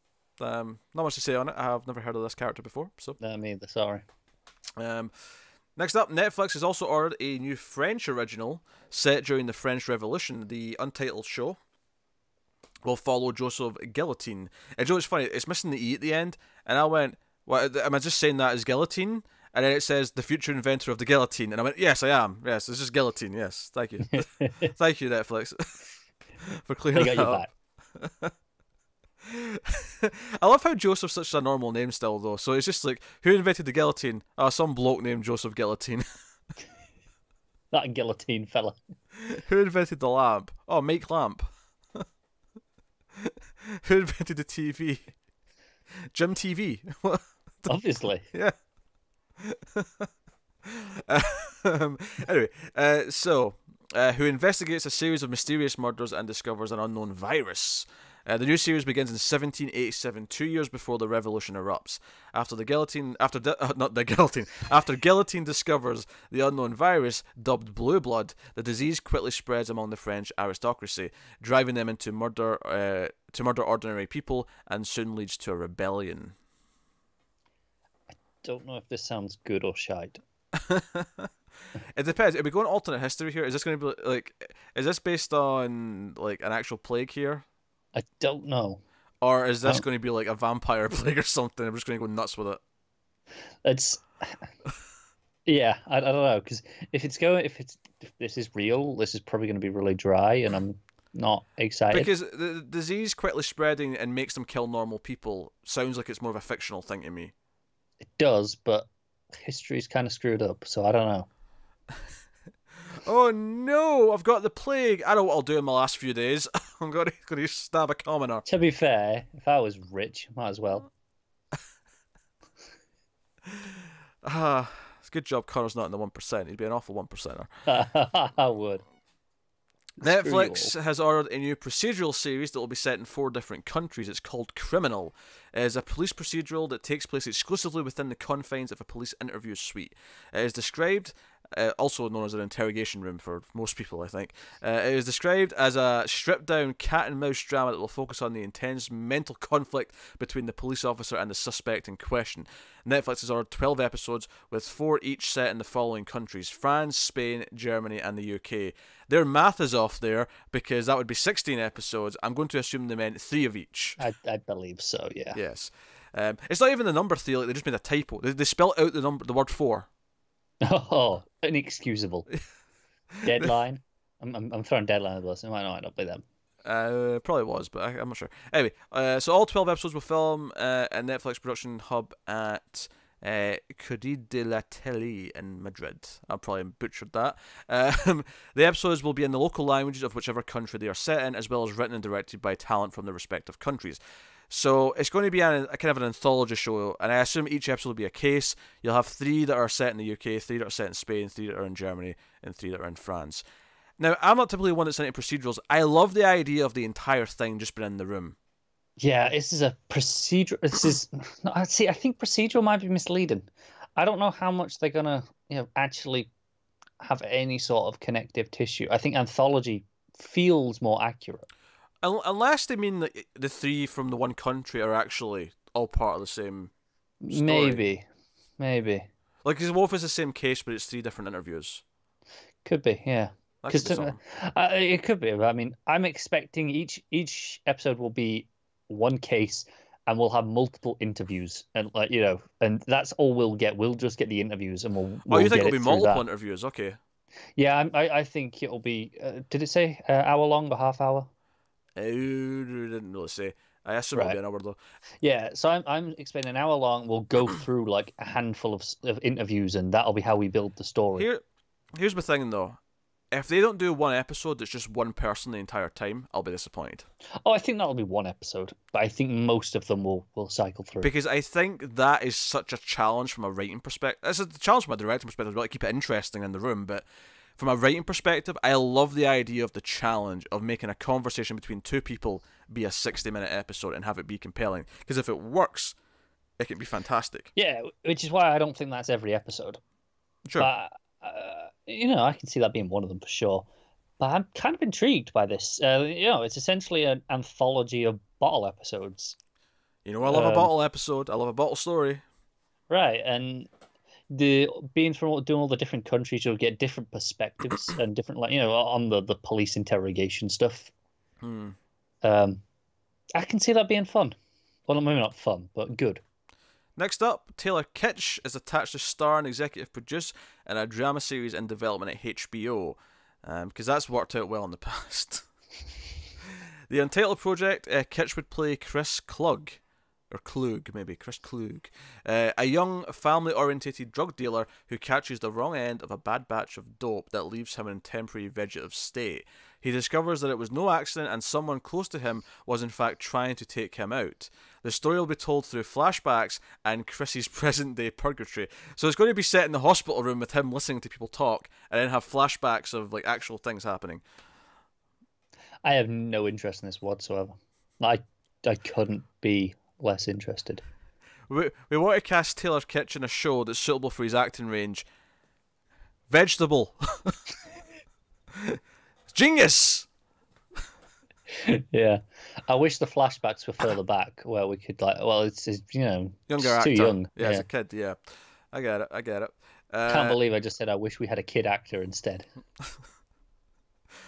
Not much to say on it. I have never heard of this character before. So. No, me either. Sorry. Next up, Netflix has also ordered a new French original set during the French Revolution. The Untitled show will follow Joseph Guillotine. And you know what's funny? It's missing the E at the end, and I went, "What? Am I just saying that as guillotine?" And then it says the future inventor of the guillotine, and I went, "Yes, I am. Yes, it's just guillotine. Yes, thank you, thank you, Netflix, for clearing that up." I love how Joseph's such a normal name still, though. So it's just like, who invented the guillotine? Some bloke named Joseph Guillotine. That guillotine fella. Who invented the lamp? Oh, Mike Lamp. Who invented the TV? Jim TV. Obviously. Yeah. Anyway, who investigates a series of mysterious murders and discovers an unknown virus. The new series begins in 1787, 2 years before the revolution erupts. After Guillotine discovers the unknown virus, dubbed Blue Blood, the disease quickly spreads among the French aristocracy, driving them into murder ordinary people, and soon leads to a rebellion. I don't know if this sounds good or shite. It depends. If we go on alternate history here, is this going to be like? Is this based on like an actual plague here? I don't know. Or is this going to be like a vampire plague or something? I'm just going to go nuts with it. It's yeah, I don't know, because if this is real, this is probably going to be really dry, and I'm not excited. Because the disease quickly spreading and makes them kill normal people sounds like it's more of a fictional thing to me. It does, but history's kind of screwed up, so I don't know. Oh no, I've got the plague. I know what I'll do in my last few days. I'm going to stab a commoner. To be fair, if I was rich, might as well. It's a good job Connor's not in the 1%. He'd be an awful 1%er. I would. Netflix has ordered a new procedural series that will be set in 4 different countries. It's called Criminal. It is a police procedural that takes place exclusively within the confines of a police interview suite. It is described, also known as an interrogation room for most people, I think. It is described as a stripped-down cat-and-mouse drama that will focus on the intense mental conflict between the police officer and the suspect in question. Netflix has ordered 12 episodes, with 4 each set in the following countries: France, Spain, Germany, and the UK. Their math is off there, because that would be 16 episodes. I'm going to assume they meant 3 of each. I believe so, yeah. Yes. It's not even the number 3, like they just made a typo. They spelled out the word 4. Oh, inexcusable. Deadline. I'm throwing Deadline at the bus. It might not be them. Probably was, but I'm not sure. Anyway, so all 12 episodes will film a Netflix production hub at Corriere della Tele in Madrid. I probably butchered that. The episodes will be in the local languages of whichever country they are set in, as well as written and directed by talent from the respective countries. So it's going to be a kind of an anthology show, and I assume each episode will be a case. You'll have 3 that are set in the UK, 3 that are set in Spain, 3 that are in Germany, and 3 that are in France. Now, I'm not typically one that's into procedurals. I love the idea of the entire thing just being in the room. Yeah, this is a procedural. I think procedural might be misleading. I don't know how much they're gonna, actually have any sort of connective tissue. I think anthology feels more accurate. Unless they mean that the 3 from the one country are actually all part of the same story. Maybe. Like, because what if it's the same case, but it's 3 different interviews? Could be, yeah. It could be. I mean, I'm expecting each episode will be one case, and we'll have multiple interviews, and and that's all we'll get. We'll just get the interviews, and we'll you think it'll be multiple interviews? Okay. Yeah, I think it'll be. Did it say hour long or half hour? It didn't really say. I assume it'll be an hour though. Yeah, so I'm expecting an hour long. We'll go through like a handful of interviews, and that'll be how we build the story. Here's the thing though. If they don't do one episode that's just one person the entire time, I'll be disappointed. Oh, I think that'll be one episode, but I think most of them will cycle through. Because I think that is such a challenge from a writing perspective. It's a challenge from a directing perspective as well, to keep it interesting in the room, but from a writing perspective, I love the idea of the challenge of making a conversation between 2 people be a 60-minute episode and have it be compelling. Because if it works, it can be fantastic. Yeah, which is why I don't think that's every episode. Sure. But, I can see that being one of them for sure. But I'm kind of intrigued by this. It's essentially an anthology of bottle episodes. I love a bottle episode. I love a bottle story. Right, and doing all the different countries, you'll get different perspectives and different, on the police interrogation stuff. I can see that being fun. Well, maybe not fun, but good. Next up, Taylor Kitsch is attached to star and executive produce in a drama series in development at HBO, because that's worked out well in the past. The Untitled project, Kitsch would play Chris Klug, or Klug, maybe, Chris Klug, a young, family-orientated drug dealer who catches the wrong end of a bad batch of dope that leaves him in temporary vegetative state. He discovers that it was no accident and someone close to him was in fact trying to take him out. The story will be told through flashbacks and Chrissy's present-day purgatory. So it's going to be set in the hospital room with him listening to people talk and then have flashbacks of like actual things happening. I have no interest in this whatsoever. I couldn't be less interested. We want to cast Taylor Kitsch in a show that's suitable for his acting range. Vegetable. Genius. Yeah, I wish the flashbacks were further back where we could it's younger it's actor. Too young. Yeah, as a kid. Yeah, I get it. Can't believe I just said I wish we had a kid actor instead.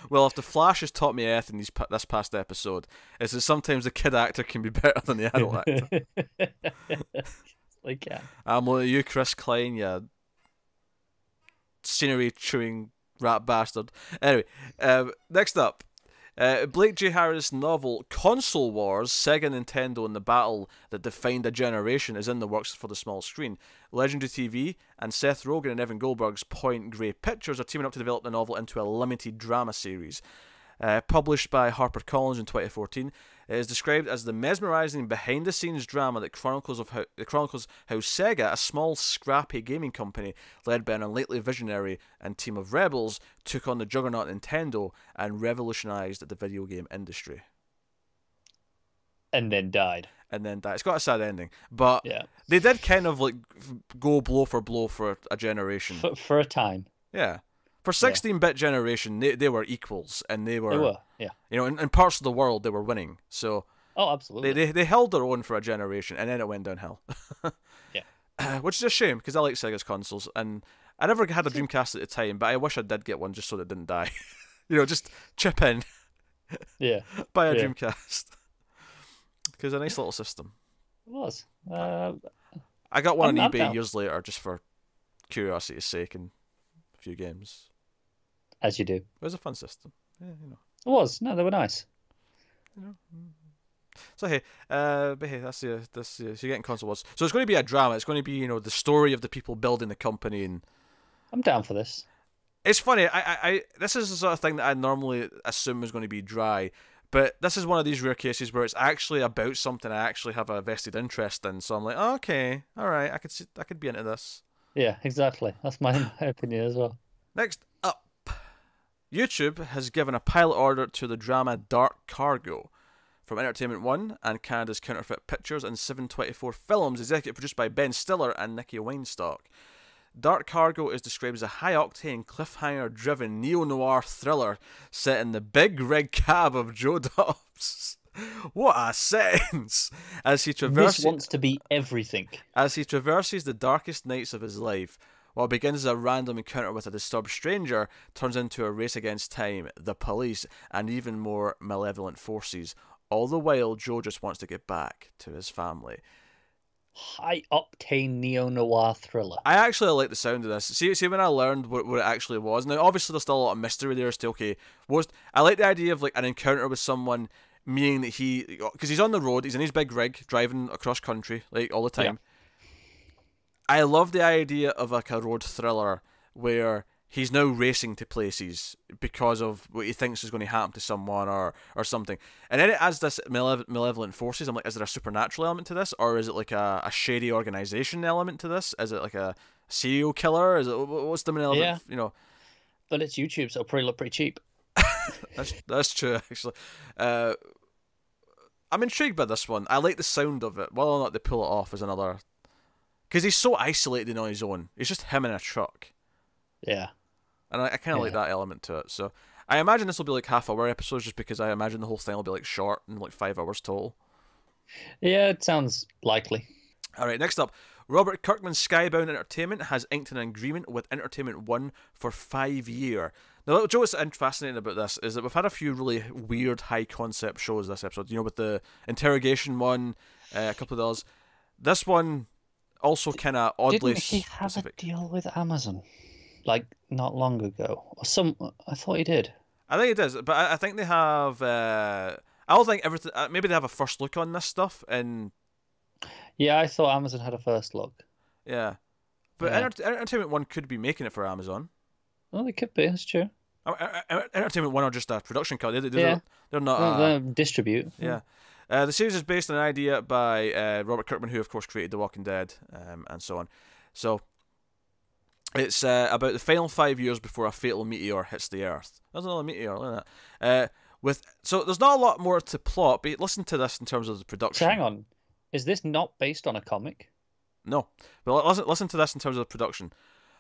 Well, if the Flash has taught me anything this past episode, is that sometimes the kid actor can be better than the adult actor. I'm looking at you, Chris Klein, you scenery chewing rat bastard. Anyway, next up, Blake J. Harris' novel Console Wars, Sega and Nintendo and the Battle That Defined a Generation is in the works for the small screen. Legendary TV and Seth Rogen and Evan Goldberg's Point Grey Pictures are teaming up to develop the novel into a limited drama series. Published by HarperCollins in 2014, it is described as the mesmerising behind-the-scenes drama that chronicles how Sega, a small, scrappy gaming company led by an unlikely visionary and team of rebels, took on the juggernaut Nintendo and revolutionised the video game industry. And then died. It's got a sad ending, but yeah. They did kind of like go blow for a generation. For a time. Yeah. For 16-bit generation, they were equals, and they were, yeah. You know, in parts of the world they were winning. So, absolutely, they held their own for a generation, and then it went downhill. Yeah, which is a shame because I like Sega's consoles, and I never had a Dreamcast at the time, but I wish I did get one just so that it didn't die. You know, just chip in, buy a Dreamcast because a nice little system. It was. I got one on eBay years later just for curiosity's sake and a few games. As you do. It was a fun system. Yeah, you know. It was. No, they were nice. You know. So hey, that's so you're getting Console Wars. So it's going to be a drama. It's going to be, you know, the story of the people building the company, and I'm down for this. It's funny. I this is the sort of thing that I normally assume is going to be dry, but this is one of these rare cases where it's actually about something I actually have a vested interest in. So I'm like, oh, okay, all right, I could be into this. Yeah, exactly. That's my opinion as well. Next up, YouTube has given a pilot order to the drama Dark Cargo from Entertainment One and Canada's Counterfeit Pictures and 724 Films, executive produced by Ben Stiller and Nicky Weinstock. Dark Cargo is described as a high-octane, cliffhanger-driven neo-noir thriller set in the big rig cab of Joe Dobbs. What a sentence! This wants to be everything. As he traverses the darkest nights of his life, what begins as a random encounter with a disturbed stranger turns into a race against time, the police, and even more malevolent forces. All the while, Joe just wants to get back to his family. High-octane neo-noir thriller. I actually like the sound of this. See when I learned what it actually was. Now, obviously, there's still a lot of mystery there. Still, okay. I like the idea of like an encounter with someone, meaning that because he's on the road, he's in his big rig, driving across country, like, all the time. Yeah. I love the idea of like a road thriller where he's now racing to places because of what he thinks is going to happen to someone or something. And then it adds this malevolent forces. I'm like, is there a supernatural element to this? Or is it like a shady organization element to this? Is it like a serial killer? Is it, what's the malevolent, you know? But it's YouTube, so it'll probably look pretty cheap. That's true, actually. I'm intrigued by this one. I like the sound of it. Whether or not they pull it off is another... Because he's so isolated on his own. It's just him in a truck. Yeah. And I kind of like that element to it. So I imagine this will be like half-hour episodes just because I imagine the whole thing will be like short and like 5 hours total. Yeah, it sounds likely. All right, next up. Robert Kirkman's Skybound Entertainment has inked an agreement with Entertainment One for 5 years. Now, what's fascinating about this is that we've had a few really weird high-concept shows this episode. You know, with the interrogation one, a couple of those. This one... also kind of oddly specific. Didn't he have a deal with Amazon, like, not long ago? I thought he did. I think he does, but I think they have... I don't think everything... maybe they have a first look on this stuff, and... Yeah, I thought Amazon had a first look. Yeah. But Entertainment One could be making it for Amazon. Oh, they could be, that's true. Entertainment One are just a production company. They're not... they distribute. Yeah. The series is based on an idea by Robert Kirkman, who of course created The Walking Dead, and so on. So it's about the final 5 years before a fatal meteor hits the Earth. There's another meteor, look at that. So there's not a lot more to plot, but listen to this in terms of the production. So hang on, is this not based on a comic? No, but listen to this in terms of the production.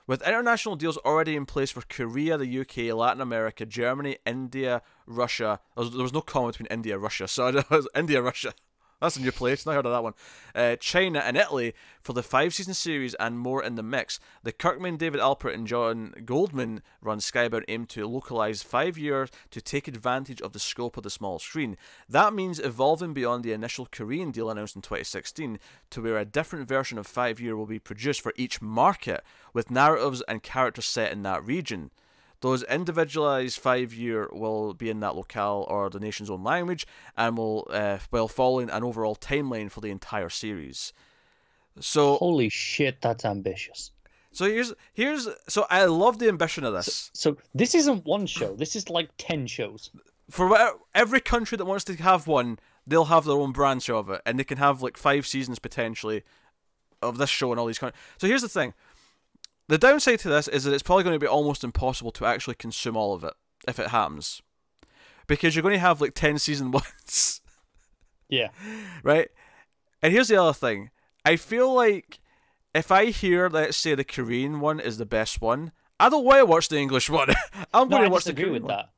With international deals already in place for Korea, the UK, Latin America, Germany, India, Russia. There was no comma between India and Russia, so it was India, Russia. That's a new place. I heard of that one. China and Italy for the 5-season series and more in the mix. The Kirkman, David Alpert, and John Goldman run Skybound aim to localize 5 years to take advantage of the scope of the small screen. That means evolving beyond the initial Korean deal announced in 2016 to where a different version of 5 Year will be produced for each market with narratives and characters set in that region. Those individualized 5-year will be in that locale or the nation's own language, and will while following an overall timeline for the entire series. So Holy shit, that's ambitious. So so I love the ambition of this. So this isn't one show. This is like 10 shows. For every country that wants to have one, they'll have their own branch of it, and they can have like 5 seasons potentially of this show in all these countries. So here's the thing. The downside to this is that it's probably going to be almost impossible to actually consume all of it if it happens. Because you're going to have like 10 season ones. Yeah. Right? And here's the other thing. I feel like if I hear, let's say, the Korean one is the best one, I don't want to watch the English one. I'm going to watch the Korean one. That.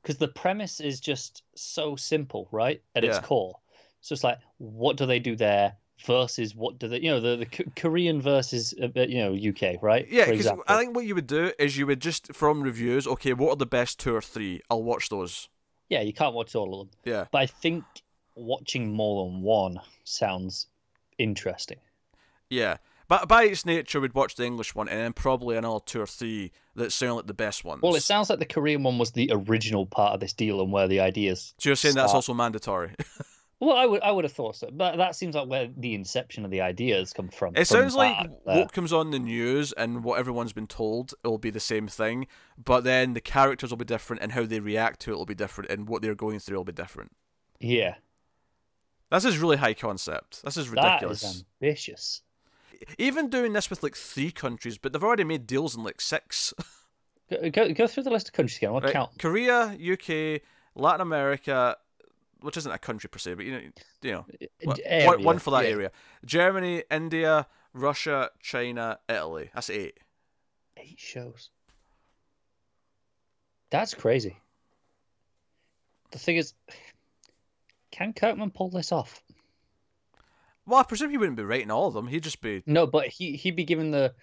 Because the premise is just so simple, right? At its core. So it's like, what do they do there versus what do they, the Korean versus, UK, right? Yeah, because I think what you would do is you would just, from reviews, okay, what are the best 2 or 3? I'll watch those. Yeah, you can't watch all of them. Yeah. But I think watching more than one sounds interesting. Yeah. But by its nature, we'd watch the English one and then probably another 2 or 3 that sound like the best ones. Well, it sounds like the Korean one was the original part of this deal and where the ideas So you're saying that's also mandatory? Well, I would have thought so, but that seems like where the inception of the ideas come from. It sounds like what comes on the news and what everyone's been told will be the same thing, but then the characters will be different and how they react to it will be different and what they're going through will be different. Yeah. This is really high concept. This is ridiculous. That is ambitious. Even doing this with like 3 countries, but they've already made deals in like 6. Go through the list of countries again. I'll count. Korea, UK, Latin America, which isn't a country per se, but one for that area. Germany, India, Russia, China, Italy. That's 8. 8 shows. That's crazy. The thing is, can Kirkman pull this off? Well, I presume he wouldn't be writing all of them. He'd just be... No, but he'd be given the...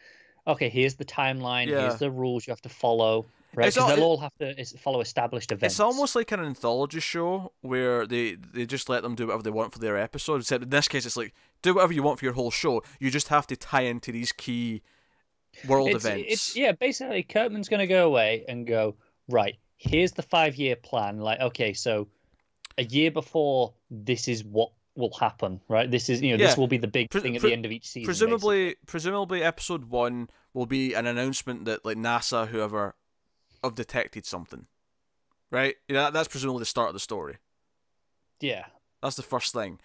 Okay, here's the timeline. Yeah. Here's the rules you have to follow. Right? Because they'll all have to follow established events. It's almost like an anthology show where they just let them do whatever they want for their episode. Except in this case, it's like, do whatever you want for your whole show. You just have to tie into these key world events. Basically, Kirkman's going to go away and go, right, here's the 5-year plan. Like, okay, so a year before, this is what will happen, right? This is, this will be the big thing at the end of each season. Presumably, episode 1 will be an announcement that like NASA, whoever, have detected something, right? That's presumably the start of the story. Yeah, that's the first thing.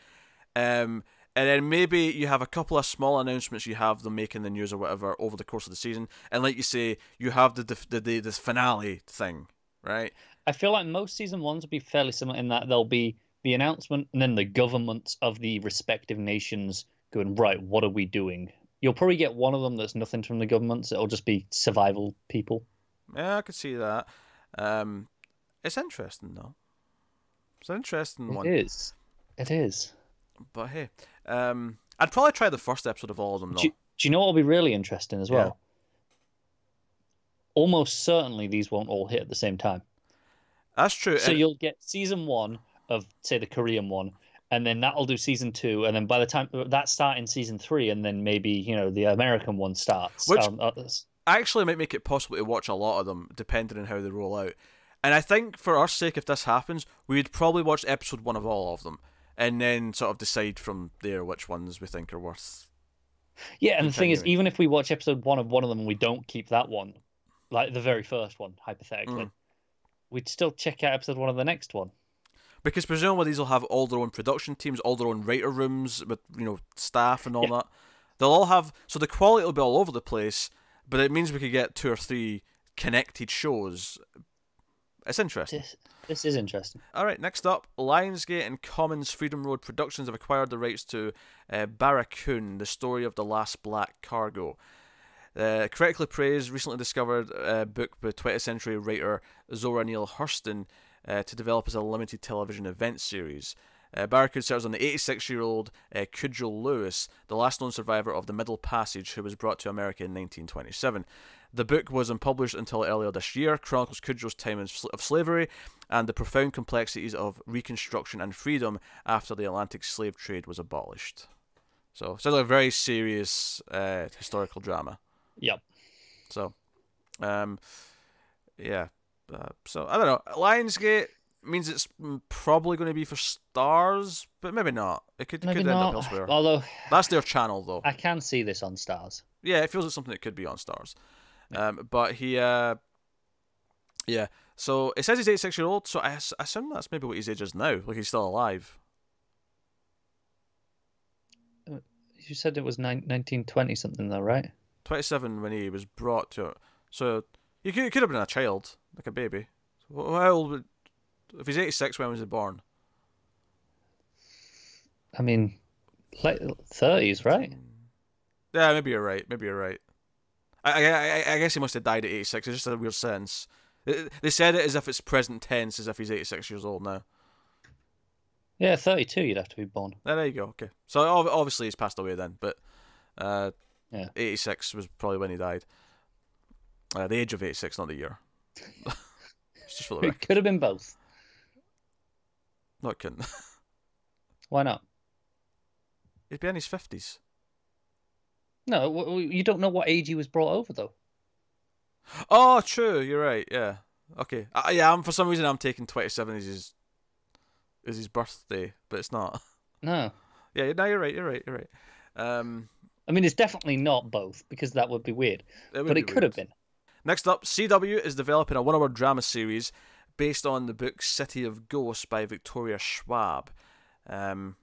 And then maybe you have a couple of small announcements. You have them making the news or whatever over the course of the season, and like you say, you have the finale thing, right? I feel like most season 1s will be fairly similar in that there'll be the announcement and then the governments of the respective nations going, right, what are we doing? You'll probably get one of them that's nothing from the governments. It'll just be survival people. Yeah, I could see that. It's interesting, though. It's an interesting one. It is. But hey, I'd probably try the first episode of all of them, though. Do you know what will be really interesting as well? Yeah. Almost certainly these won't all hit at the same time. That's true. So you'll get season 1 of, say, the Korean one, and then that'll do season 2, and then by the time that start in season 3, and then maybe the American one starts. Which actually might make it possible to watch a lot of them, depending on how they roll out. And I think for our sake, if this happens, we'd probably watch episode 1 of all of them, and then sort of decide from there which ones we think are worth. Yeah, and the thing is, even if we watch episode 1 of one of them and we don't keep that one, like the very first one, hypothetically, we'd still check out episode 1 of the next one. Because presumably these will have all their own production teams, all their own writer rooms with staff and all that. They'll all have, so the quality will be all over the place, but it means we could get 2 or 3 connected shows. It's interesting. This is interesting. All right, next up, Lionsgate and Commons Freedom Road Productions have acquired the rights to Barracoon, the story of the last black cargo. Correctly praised, recently discovered book by 20th century writer Zora Neale Hurston to develop as a limited television event series. Barracoon serves on the 86-year-old Cudgel Lewis, the last known survivor of the Middle Passage, who was brought to America in 1927. The book was unpublished until earlier this year, chronicles Cudgel's time of slavery and the profound complexities of Reconstruction and freedom after the Atlantic slave trade was abolished. So, sounds like a very serious historical drama. Yep. So, yeah. So I don't know. Lionsgate means it's probably going to be for Stars, but maybe not. It could Maybe end up not. elsewhere. Although That's their channel, though. I can see this on Stars. Yeah, it feels like something that could be on Stars. Yeah. But he, yeah. So it says he's 86-year-old. So I assume that's maybe what his age is now. Like he's still alive. You said it was 1920 something though, right? 27 when he was brought to it. So he could have been a child, like a baby. So how old would, if he's 86, when was he born? I mean, late 30s, right? Yeah, maybe you're right. Maybe you're right. I guess he must have died at 86. It's just a weird sense. They said it as if it's present tense, as if he's 86 years old now. Yeah, 32 you'd have to be born. There you go. Okay. So obviously he's passed away then, but Yeah. 86 was probably when he died. The age of 86, not the year. It's just for the It record. could have been both. No, it couldn't. Why not? He'd be in his 50s. No, you don't know what age he was brought over though. Oh, true. You're right. Yeah. Okay. Yeah. For some reason, I'm taking 27 as his birthday, but it's not. No. Yeah. No, you're right. You're right. You're right. I mean, it's definitely not both because that would be weird. But it could have been. Next up, CW is developing a one-hour drama series based on the book City of Ghosts by Victoria Schwab. In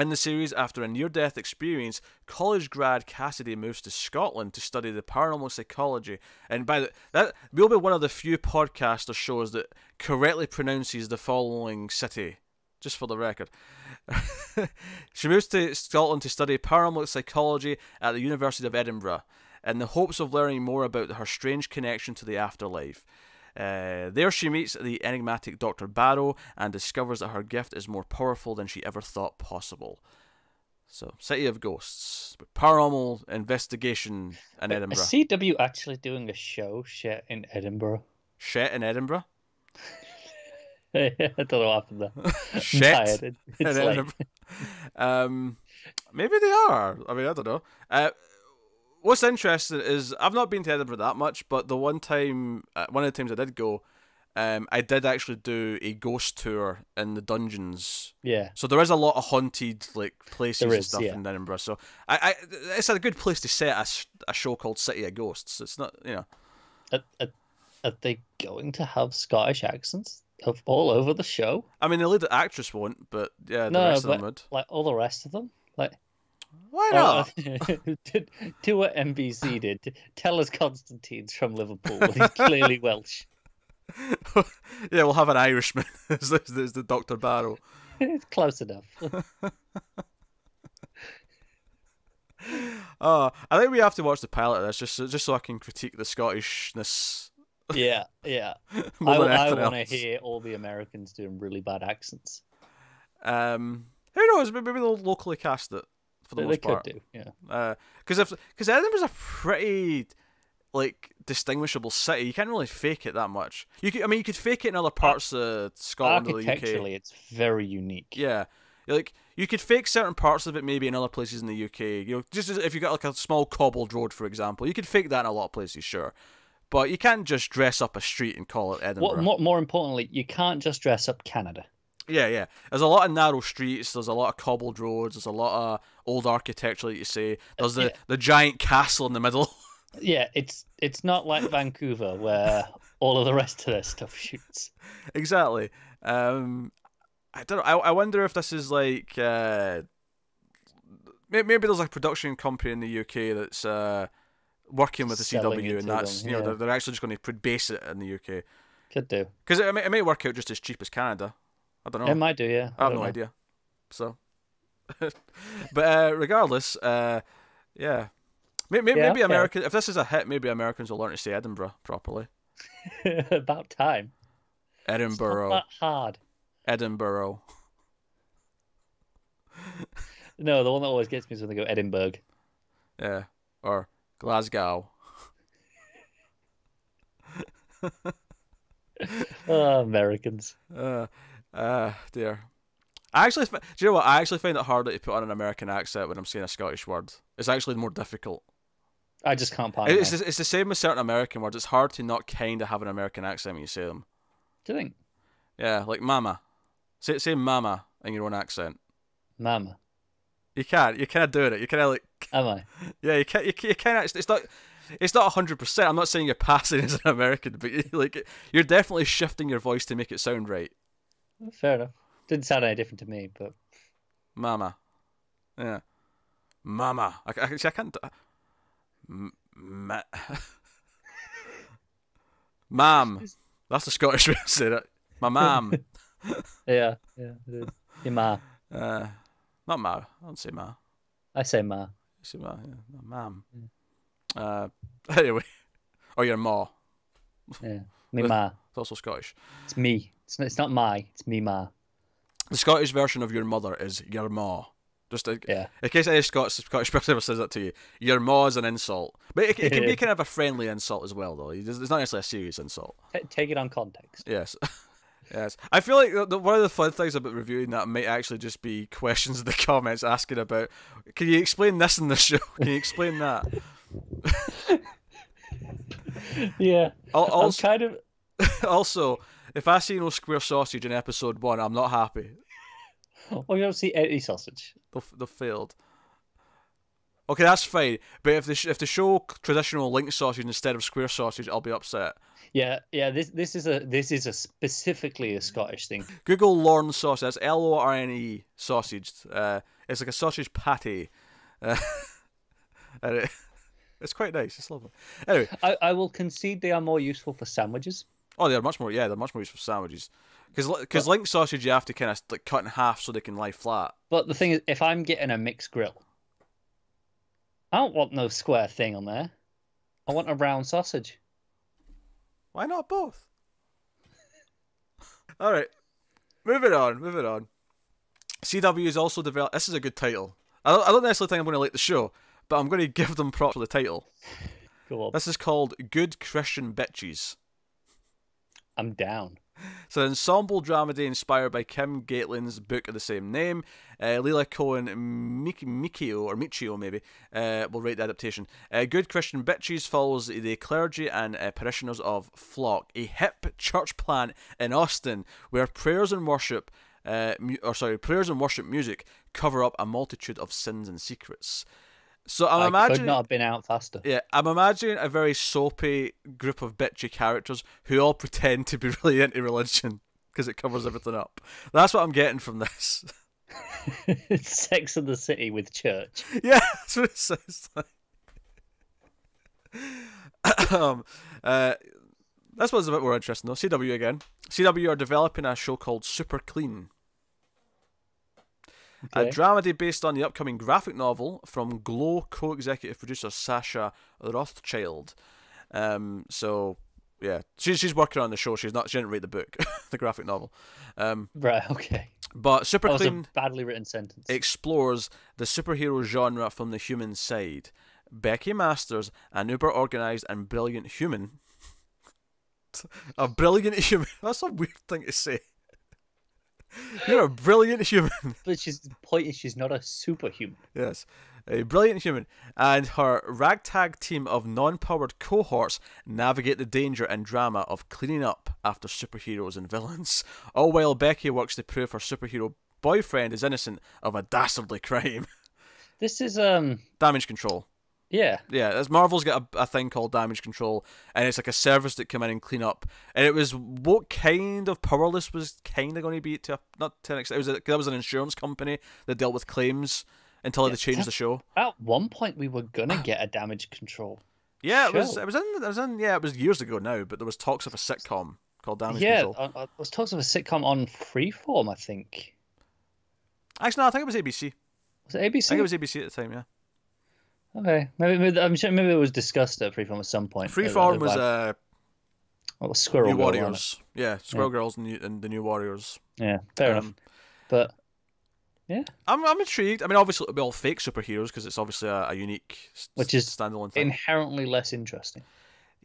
the series, after a near-death experience, college grad Cassidy moves to Scotland to study the paranormal psychology. And that will be one of the few podcast or shows that correctly pronounces the following city, just for the record. She moves to Scotland to study paranormal psychology at the University of Edinburgh, in the hopes of learning more about her strange connection to the afterlife. There she meets the enigmatic Dr. Barrow and discovers that her gift is more powerful than she ever thought possible. So, City of Ghosts, paranormal investigation in Edinburgh. Is CW actually doing a show set in Edinburgh? Shit in Edinburgh? I don't know what happened there. Shit I'm tired. It's in late. Edinburgh. Maybe they are. I mean, I don't know. What's interesting is I've not been to Edinburgh that much, but the one of the times I did go, I did actually do a ghost tour in the dungeons. Yeah. So there is a lot of haunted places There and is, stuff yeah. in Edinburgh. So it's a good place to set a show called City of Ghosts. It's not, Are they going to have Scottish accents all over the show? I mean, the lead actress won't, but yeah, the No, rest of them but would. like all the rest of them, like Why not? do what NBC did. Tell us Constantine's from Liverpool. He's clearly Welsh. Yeah, we'll have an Irishman as the Dr. Barrow. It's close enough. I think we have to watch the pilot of this just so I can critique the Scottishness. Yeah. more than I anything want to else. hear all the Americans doing really bad accents. Who knows? Maybe they'll locally cast it for the They most could part. do, yeah. Because Edinburgh's a pretty distinguishable city. You can't really fake it that much. You could fake it in other parts of Scotland or the UK. Architecturally, it's very unique. Yeah, you could fake certain parts of it maybe in other places in the UK. Just as if you got like a small cobbled road, for example, you could fake that in a lot of places, sure. But you can't just dress up a street and call it Edinburgh. More importantly, you can't just dress up Canada. Yeah. There's a lot of narrow streets. There's a lot of cobbled roads. There's a lot of old architecture, like you say. There's the giant castle in the middle. Yeah, it's not like Vancouver where all of the rest of their stuff shoots. Exactly. I don't know. I wonder if this is like maybe there's like a production company in the UK that's working with the Selling CW, it and to that's them, yeah. they're actually just going to base it in the UK Could do. because it may work out just as cheap as Canada. I don't know. It might do, yeah. I have don't no know. idea. So, but regardless, yeah. Maybe okay. American. If this is a hit, maybe Americans will learn to say Edinburgh properly. About time. Edinburgh. It's not that hard. Edinburgh. No, the one that always gets me is when they go Edinburgh. Yeah. Or Glasgow. Oh, Americans. Dear. Do you know what? I actually find it harder to put on an American accent when I'm saying a Scottish word. It's actually more difficult. I just can't pardon It's the same with certain American words. It's hard to not kind of have an American accent when you say them. Do you think? Yeah, like mama. Say mama in your own accent. Mama. You can't. You're kind of doing it. You're kind of like. Am I? Yeah, you can't. You can't. It's not. It's not 100%. I'm not saying you're passing as an American, but you're definitely shifting your voice to make it sound right. Fair enough. Didn't sound any different to me, but. Mama. Yeah. Mama. I can't. Ma'am. That's the Scottish way to say that. My ma'am. Yeah, it is. Your ma. Not ma. I don't say ma. I say ma. You say ma, yeah. Ma'am. Anyway. Or your ma. Yeah. Me ma. It's also Scottish. It's me. It's not my. It's me ma. The Scottish version of your mother is your ma. Just in case any Scottish person ever says that to you, your ma is an insult. But it can be kind of a friendly insult as well, though. It's not necessarily a serious insult. Take it on context. Yes. Yes. I feel like one of the fun things about reviewing that might actually just be questions in the comments asking about, can you explain this in the show? Can you explain that? Yeah. Also, also, if I see no square sausage in episode 1, I'm not happy. Oh, you don't see any sausage. They've failed. Okay, that's fine. But if they show traditional link sausage instead of square sausage, I'll be upset. Yeah. This is a specifically a Scottish thing. Google Lorne sausage. That's Lorne sausage. It's like a sausage patty. And it's quite nice. It's lovely. Anyway, I will concede they are more useful for sandwiches. Oh, they're much more. Yeah, they're much more useful for sandwiches. Because link sausage, you have to kind of like cut in half so they can lie flat. But the thing is, if I'm getting a mixed grill, I don't want no square thing on there. I want a round sausage. Why not both? All right, moving on. CW is also developed. This is a good title. I don't necessarily think I'm going to like the show, but I'm going to give them props for the title. Go on. This is called Good Christian Bitches. I'm down. It's an ensemble dramedy inspired by Kim Gatlin's book of the same name. Leila Cohen Michio maybe will write the adaptation. Good Christian Bitches follows the clergy and parishioners of Flock, a hip church plant in Austin where prayers and worship music cover up a multitude of sins and secrets. So I'm imagining could not have been out faster. Yeah, I'm imagining a very soapy group of bitchy characters who all pretend to be really into religion because it covers everything up. That's what I'm getting from this. Sex and the City with church. Yeah, that's what it sounds like. This one's a bit more interesting though. CW again. CW are developing a show called Super Clean. Okay. A dramedy based on the upcoming graphic novel from Glow co-executive producer Sasha Rothschild. So yeah, she's working on the show. She didn't read the book, the graphic novel. Right. Okay. But Super that was Clean a badly written sentence. Explores the superhero genre from the human side. Becky Masters, an uber organized and brilliant human. A brilliant human. That's a weird thing to say. You're a brilliant human. But the point is, she's not a superhuman. Yes. A brilliant human and her ragtag team of non-powered cohorts navigate the danger and drama of cleaning up after superheroes and villains. All while Becky works to prove her superhero boyfriend is innocent of a dastardly crime. This is Damage Control. Yeah. Yeah, Marvel's got a thing called Damage Control, and it's like a service that come in and clean up. And it was what kind of Powerless was kind of going to be not to an extent. That was an insurance company that dealt with claims until they changed the show. At one point, we were gonna get a Damage Control. Yeah, it was years ago now, but there was talks of a sitcom called Damage Control. Yeah, there was talks of a sitcom on Freeform, I think. Actually, no, I think it was ABC. Was it ABC? I think it was ABC at the time, yeah. Okay, maybe I'm sure it was discussed at Freeform at some point. Freeform was Squirrel New Girl, Warriors. Yeah, Squirrel Girls and the New Warriors. Yeah, fair enough. But yeah, I'm intrigued. I mean, obviously it'll be all fake superheroes because it's obviously a unique, which is standalone thing. Inherently less interesting.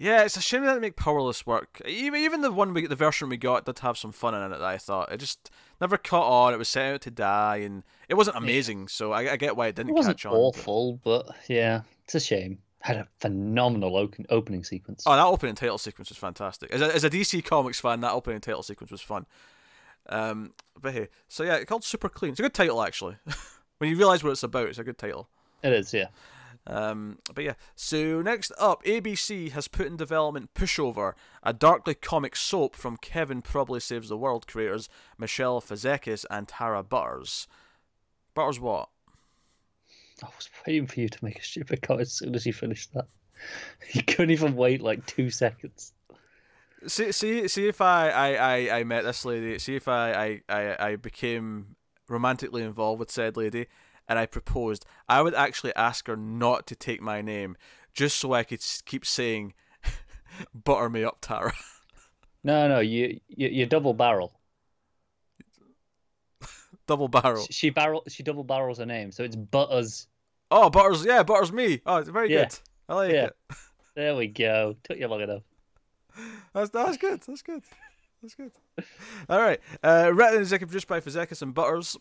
Yeah, it's a shame they didn't make Powerless work. Even the version we got did have some fun in it that I thought. It just never caught on. It was set out to die, and it wasn't amazing. So I get why it didn't catch on. It wasn't awful, but yeah, it's a shame. Had a phenomenal opening sequence. Oh, that opening title sequence was fantastic. As a DC Comics fan, that opening title sequence was fun. But hey, so yeah, it's called Super Clean. It's a good title, actually. When you realise what it's about, it's a good title. It is, yeah. But yeah, so next up, ABC has put in development Pushover, a darkly comic soap from Kevin Probably Saves the World creators Michelle Fazekis and Tara Butters. Butters what? I was waiting for you to make a stupid comment as soon as you finished that. You couldn't even wait like 2 seconds. See if I met this lady, see if I became romantically involved with said lady, and I proposed, I would actually ask her not to take my name, just so I could keep saying, butter me up, Tara. No, you double barrel. Double barrel. She double barrels her name, so it's Butters. Oh, Butters, yeah, Butters me. Oh, it's very good. I like it. There we go. Took you long enough. That's good. That's good. All right. Written and executive produced by Fazekis and Butters.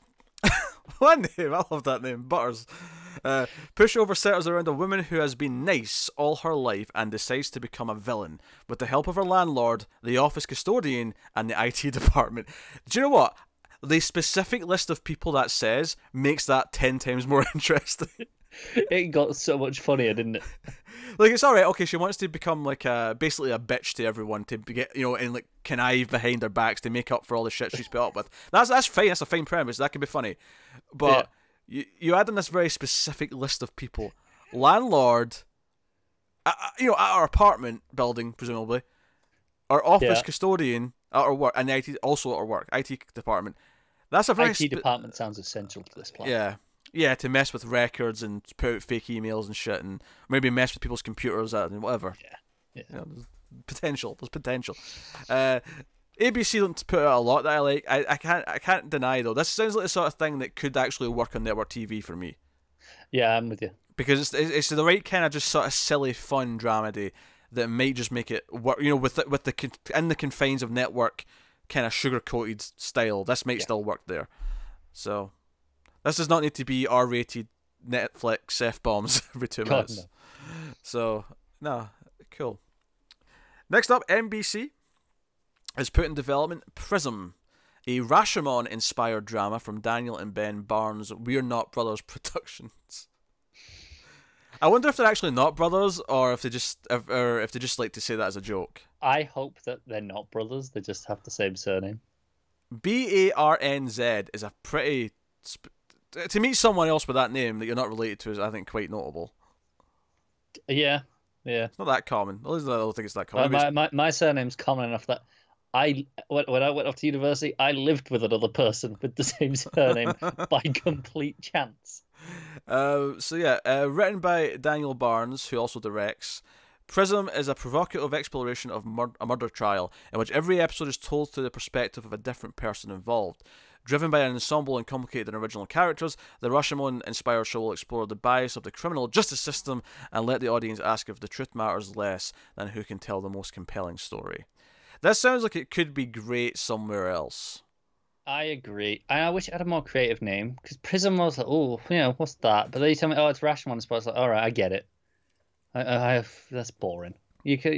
One name, I love that name, Butters. Pushover centers around a woman who has been nice all her life and decides to become a villain with the help of her landlord, the office custodian, and the IT department. Do you know what? The specific list of people that says makes that 10 times more interesting. It got so much funnier, didn't it? Like, it's alright, okay, she wants to become like basically a bitch to everyone to get, and like connive behind their backs to make up for all the shit she's put up with. That's fine, that's a fine premise, that can be funny. But you add in this very specific list of people. Landlord, at our apartment building, presumably, our office custodian at our work, and the IT, also at our work, IT department. That's a very IT department sounds essential to this plot. Yeah, to mess with records and put out fake emails and shit, and maybe mess with people's computers and whatever. Yeah. There's potential. ABC don't put out a lot that I like. I can't deny though. This sounds like the sort of thing that could actually work on network TV for me. Yeah, I'm with you. Because it's the right kind of just sort of silly, fun dramedy that might just make it work. With in the confines of network kind of sugar coated style, this might still work there. So. This does not need to be R-rated Netflix F-bombs every 2 minutes. No. So, no, cool. Next up, NBC has put in development Prism, a Rashomon-inspired drama from Daniel and Ben Barnes' We're Not Brothers Productions. I wonder if they're actually not brothers, or if they just like to say that as a joke. I hope that they're not brothers. They just have the same surname. Barnz is a pretty... to meet someone else with that name that you're not related to is, I think, quite notable. Yeah. It's not that common. At least I don't think it's that common. My surname's common enough that when I went off to university, I lived with another person with the same surname by complete chance. Written by Daniel Barnes, who also directs. Prism is a provocative exploration of a murder trial in which every episode is told through the perspective of a different person involved. Driven by an ensemble and complicated and original characters, the Rashomon-inspired show will explore the bias of the criminal justice system and let the audience ask if the truth matters less than who can tell the most compelling story. This sounds like it could be great somewhere else. I agree. I wish it had a more creative name, because Prism was like, what's that? But then you tell me, it's Rashomon, so I was like, all right, I get it. That's boring. You could,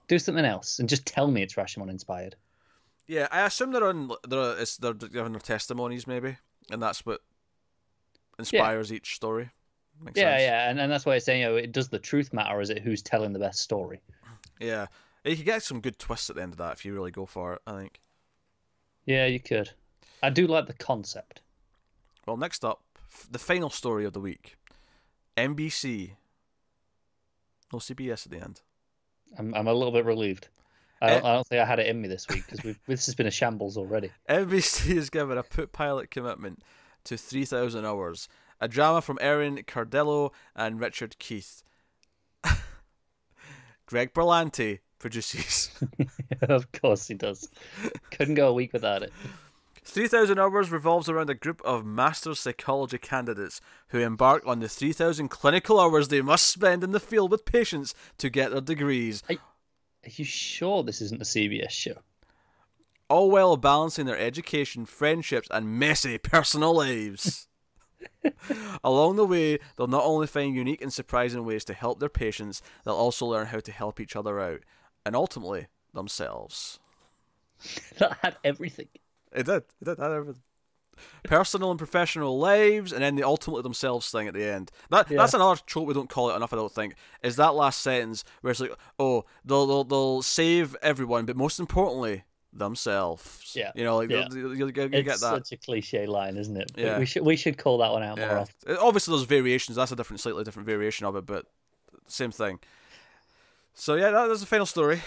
do something else and just tell me it's Rashomon-inspired. Yeah, I assume they're giving their testimonies maybe, and that's what inspires each story. Makes sense. And that's why it's saying, it does the truth matter? Is it who's telling the best story? Yeah, you could get some good twists at the end of that if you really go for it, I think. Yeah, you could. I do like the concept. Well, next up, the final story of the week. NBC. No CBS at the end. I'm a little bit relieved. I don't think I had it in me this week, because this has been a shambles already. NBC has given a pilot commitment to 3,000 Hours, a drama from Erin Cardello and Richard Keith. Greg Berlanti produces. Of course he does. Couldn't go a week without it. 3,000 Hours revolves around a group of master's psychology candidates who embark on the 3,000 clinical hours they must spend in the field with patients to get their degrees. Are you sure this isn't a CBS show? All while balancing their education, friendships, and messy personal lives. Along the way, they'll not only find unique and surprising ways to help their patients, they'll also learn how to help each other out, and ultimately themselves. That had everything. It did. It did. It had everything. Personal and professional lives, and then the ultimately themselves thing at the end. That's another trope we don't call it enough. I don't think is that last sentence where it's like, oh, they'll save everyone, but most importantly themselves. Yeah, you know, like yeah. you get that. It's such a cliche line, isn't it? Yeah. We should call that one out more often. Obviously, there's variations. That's a slightly different variation of it, but same thing. So yeah, that's the final story.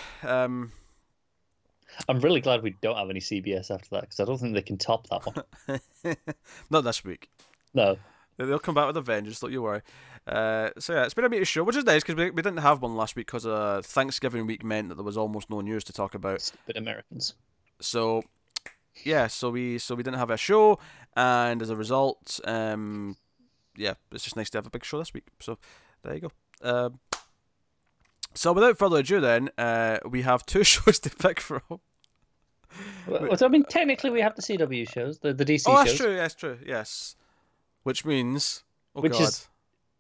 I'm really glad we don't have any CBS after that because I don't think they can top that one. Not this week. No. They'll come back with a vengeance, don't you worry. So yeah, it's been a meaty show, which is nice because we didn't have one last week because Thanksgiving week meant that there was almost no news to talk about. Stupid Americans. So yeah, so we didn't have a show, and as a result, yeah, it's just nice to have a big show this week. So there you go. So without further ado, then we have 2 shows to pick from. Well, I mean, technically, we have the CW shows, the DC shows. Oh, that's true. That's true. Yes. Which means, oh god.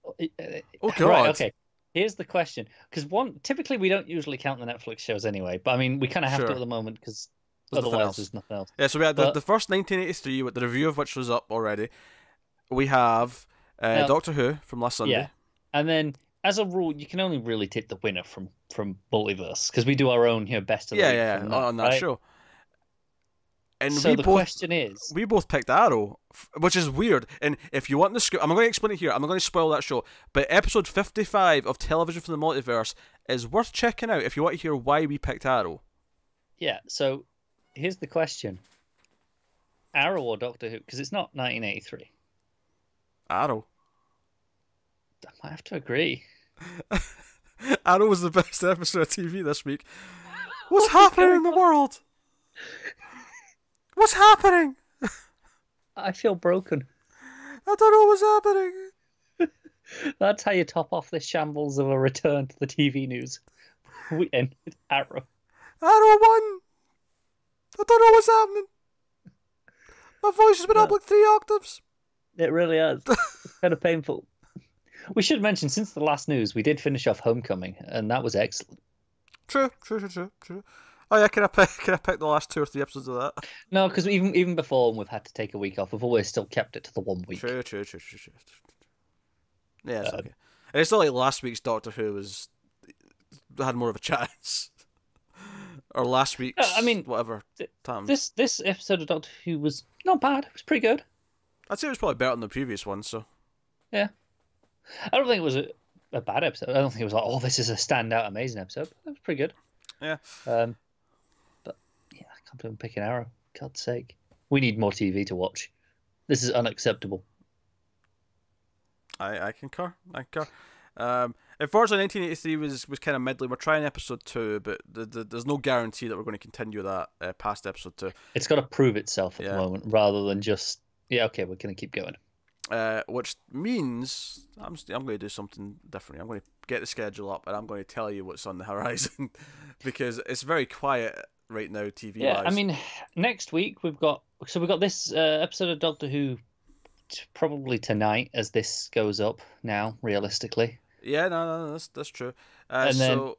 Oh god. Right, okay. Here's the question, because typically we don't usually count the Netflix shows anyway, but I mean, we kind of have to at the moment because otherwise there's nothing else. Yeah. So we had the first 1983, with the review of which was up already. We have Doctor Who from last Sunday. Yeah, and then. As a rule, you can only really take the winner from Multiverse because we do our own best of the week on that show. And so the question is, we both picked Arrow, which is weird. And if you want the script, I'm going to explain it here. I'm not going to spoil that show, but episode 55 of Television from the Multiverse is worth checking out if you want to hear why we picked Arrow. Yeah. So here's the question: Arrow or Doctor Who? Because it's not 1983. Arrow. I might have to agree. Arrow was the best episode of TV this week. What's happening in the world? What's happening? I feel broken. I don't know what's happening. That's how you top off this shambles of a return to the TV news. We end with Arrow. Arrow won. I don't know what's happening. My voice has been up like 3 octaves. It really has. It's kind of painful. We should mention, since the last news, we did finish off Homecoming, and that was excellent. True. Oh yeah, can I pick the last 2 or 3 episodes of that? No, because even before we've had to take a week off, we've always still kept it to the 1 week. True. Yeah, it's okay. And it's not like last week's Doctor Who had more of a chance. Or last week's, whatever time. This episode of Doctor Who was not bad. It was pretty good. I'd say it was probably better than the previous one, so. Yeah. I don't think it was a bad episode. I don't think it was like, oh, this is a standout, amazing episode. It was pretty good. Yeah. But yeah, I can't believe I'm picking Arrow. God's sake. We need more TV to watch. This is unacceptable. I concur. Unfortunately, 1983 was kind of middling. We're trying episode 2, but there's no guarantee that we're going to continue that past episode 2. It's got to prove itself at the moment, rather than just, we're going to keep going. Which means I'm going to do something different. I'm going to get the schedule up, and I'm going to tell you what's on the horizon because it's very quiet right now, TV-wise. Yeah, I mean, next week we've got this episode of Doctor Who probably tonight as this goes up now, realistically. Yeah, no, that's true. And then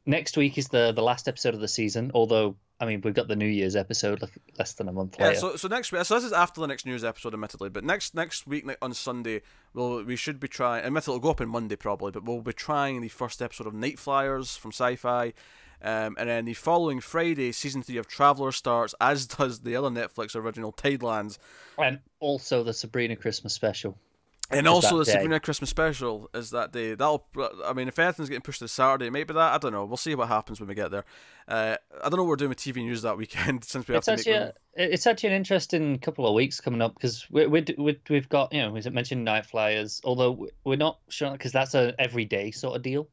next week is the last episode of the season, although. I mean, we've got the New Year's episode less than a month later. Yeah, so next week, so this is after the next news episode, admittedly, but next week on Sunday, we should be trying, admittedly it'll go up on Monday probably, but we'll be trying the first episode of Night Flyers from Sci-Fi, and then the following Friday, season 3 of Traveller starts, as does the other Netflix original, Tidelands. And also the Sabrina Christmas special. And also the Sabrina Christmas special is that day. If anything's getting pushed to Saturday, maybe that. I don't know. We'll see what happens when we get there. I don't know what we're doing with TV news that weekend since we have to make them. It's actually an interesting couple of weeks coming up because we've got, as I mentioned, Night Flyers, although we're not sure because that's a everyday sort of deal.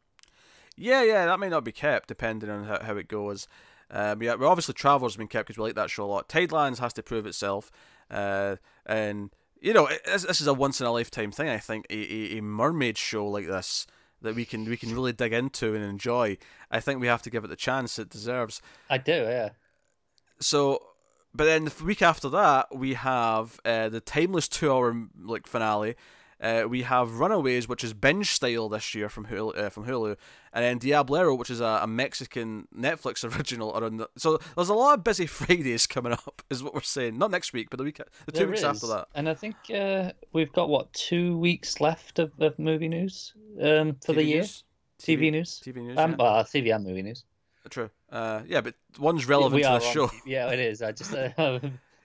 Yeah, that may not be kept depending on how it goes. But yeah, obviously Traveller's been kept because we like that show a lot. Tidelands has to prove itself, and. This is a once in a lifetime thing. I think a mermaid show like this that we can really dig into and enjoy. I think we have to give it the chance it deserves. I do, yeah. So, But then the week after that, we have the timeless 2-hour finale. We have Runaways, which is binge style this year from Hulu, and then Diablero, which is a Mexican Netflix original. So there's a lot of busy Fridays coming up, is what we're saying. Not next week, but the 2 weeks after that. And I think we've got 2 weeks left of movie news for the year. TV news. TV news. Well, TV and movie news. True. Yeah, but one's relevant to the show. Yeah, it is. I just.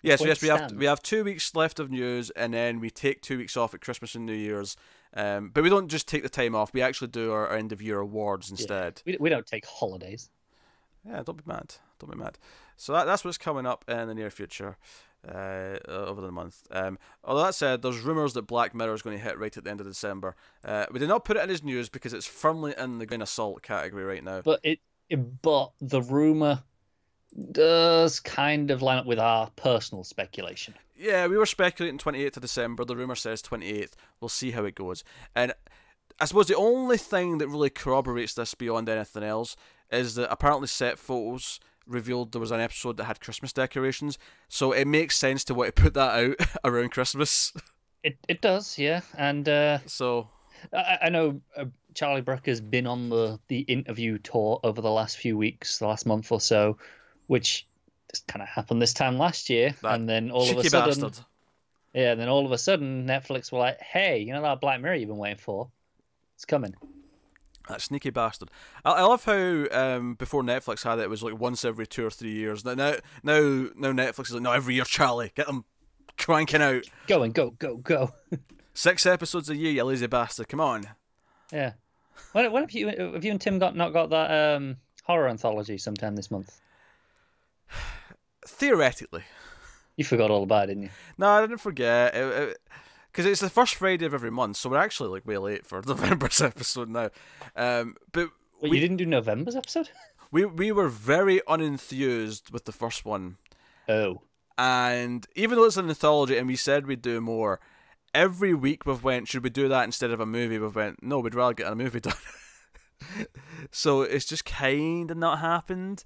Yes, we have 2 weeks left of news, and then we take 2 weeks off at Christmas and New Year's. But we don't just take the time off. We actually do our end of year awards instead. Yeah. We don't take holidays. Yeah, don't be mad. Don't be mad. So that's what's coming up in the near future, over the month. Although that said, there's rumours that Black Mirror is going to hit right at the end of December. We did not put it in as news because it's firmly in the grain of salt category right now. But the rumour does kind of line up with our personal speculation. Yeah, we were speculating 28th of December. The rumour says 28th. We'll see how it goes. And I suppose the only thing that really corroborates this beyond anything else is that apparently set photos revealed there was an episode that had Christmas decorations. So it makes sense to want to put that out around Christmas. It does, yeah. And so I know Charlie Brooker's been on the interview tour over the last few weeks, the last month or so, which just kind of happened this time last year, and then all of a sudden, bastard. Yeah, and then all of a sudden, Netflix were like, "Hey, you know that Black Mirror you've been waiting for? It's coming." That sneaky bastard. I love how before Netflix had it was like once every 2 or 3 years. Now Netflix is like, no, every year, Charlie, get them cranking out. Go. 6 episodes a year, you lazy bastard. Come on. Yeah. When have you and Tim not got that horror anthology sometime this month? Theoretically. You forgot all about it, didn't you? No, I didn't forget. Because it's the first Friday of every month, so we're actually like way late for November's episode now. But you didn't do November's episode? We were very unenthused with the first one. Oh. And even though it's an anthology and we said we'd do more, every week we've went, should we do that instead of a movie? We've went, no, we'd rather get a movie done. So it's just kind of not happened.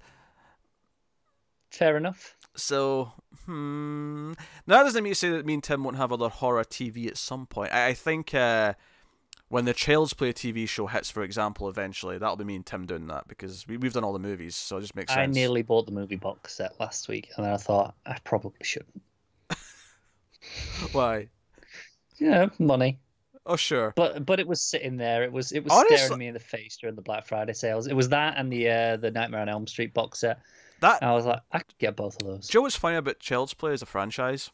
Fair enough. So, now that doesn't mean to say that me and Tim won't have other horror TV at some point. I think when the Child's Play TV show hits, for example, eventually, that'll be me and Tim doing that, because we've done all the movies, so it just makes sense. I nearly bought the movie box set last week, and then I thought, I probably shouldn't. Why? Money. Oh, sure. But it was sitting there. It was Honestly, staring me in the face during the Black Friday sales. It was that and the Nightmare on Elm Street box set. And I was like, I could get both of those. Do you know what's funny about Child's Play as a franchise?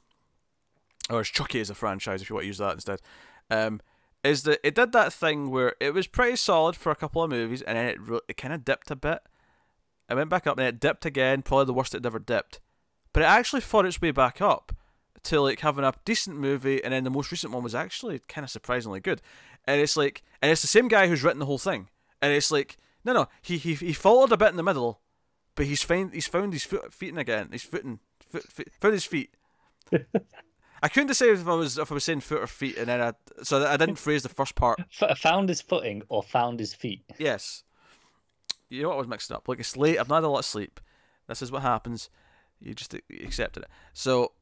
Or as Chucky as a franchise, if you want to use that instead. Is that it did that thing where it was pretty solid for a couple of movies, and then it kind of dipped a bit. It went back up, and it dipped again, probably the worst it ever dipped. But it actually fought its way back up to like having a decent movie, and then the most recent one was actually kind of surprisingly good. And it's like, and it's the same guy who's written the whole thing. And it's like, no, he faltered a bit in the middle, but he's found his feet again. Found his feet. I couldn't decide if I was saying foot or feet, and then I didn't phrase the first part. Found his footing or found his feet. Yes. You know what, I was mixing up. Like, it's late. I've not had a lot of sleep. This is what happens. You just accepted it. So,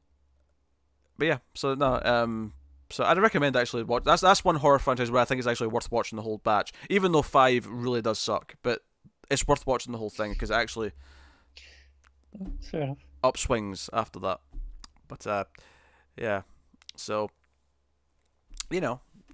but yeah. So no. So I'd recommend actually watch. That's one horror franchise where I think it's actually worth watching the whole batch, even though 5 really does suck. But it's worth watching the whole thing because it actually fair enough. Upswings after that. But yeah. So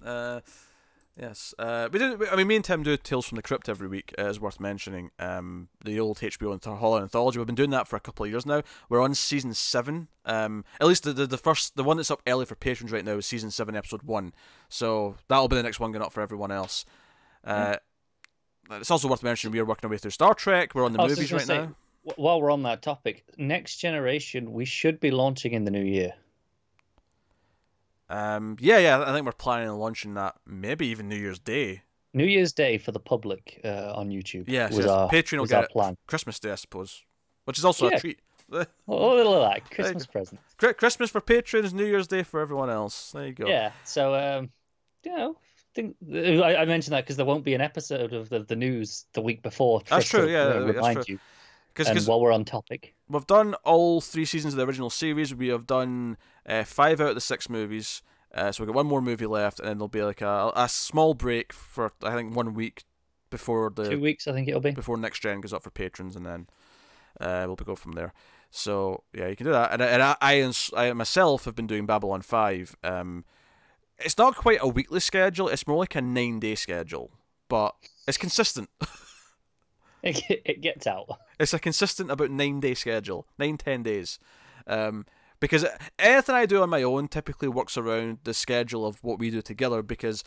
yes. Me and Tim do Tales from the Crypt every week. Is worth mentioning. The old HBO and horror anthology. We've been doing that for a couple of years now. We're on season 7. At least the one that's up early for patrons right now is season 7, episode 1. So that'll be the next one going up for everyone else. It's also worth mentioning we are working our way through Star Trek. We're on the movies right now. While we're on that topic, Next Generation we should be launching in the new year. Yeah, I think we're planning on launching that maybe even New Year's Day. New Year's Day for the public on YouTube. Yes, our Patreon will get it. Plan. Christmas Day, I suppose, which is also a treat. A little of that Christmas present. Christmas for patrons, New Year's Day for everyone else. There you go. Yeah, so I mentioned that because there won't be an episode of the news the week before. That's true. Yeah, remind you. And while we're on topic, we've done all 3 seasons of the original series. We have done 5 out of the 6 movies. So we've got 1 more movie left, and then there'll be like a small break for, I think, 1 week before 2 weeks, I think it'll be. Before next gen goes up for patrons, and then we'll go from there. So yeah, you can do that. And I myself have been doing Babylon 5. It's not quite a weekly schedule. It's more like a 9-day schedule, but it's consistent. It gets out. It's a consistent about 9-day schedule, 9-10 days. Because anything I do on my own typically works around the schedule of what we do together, because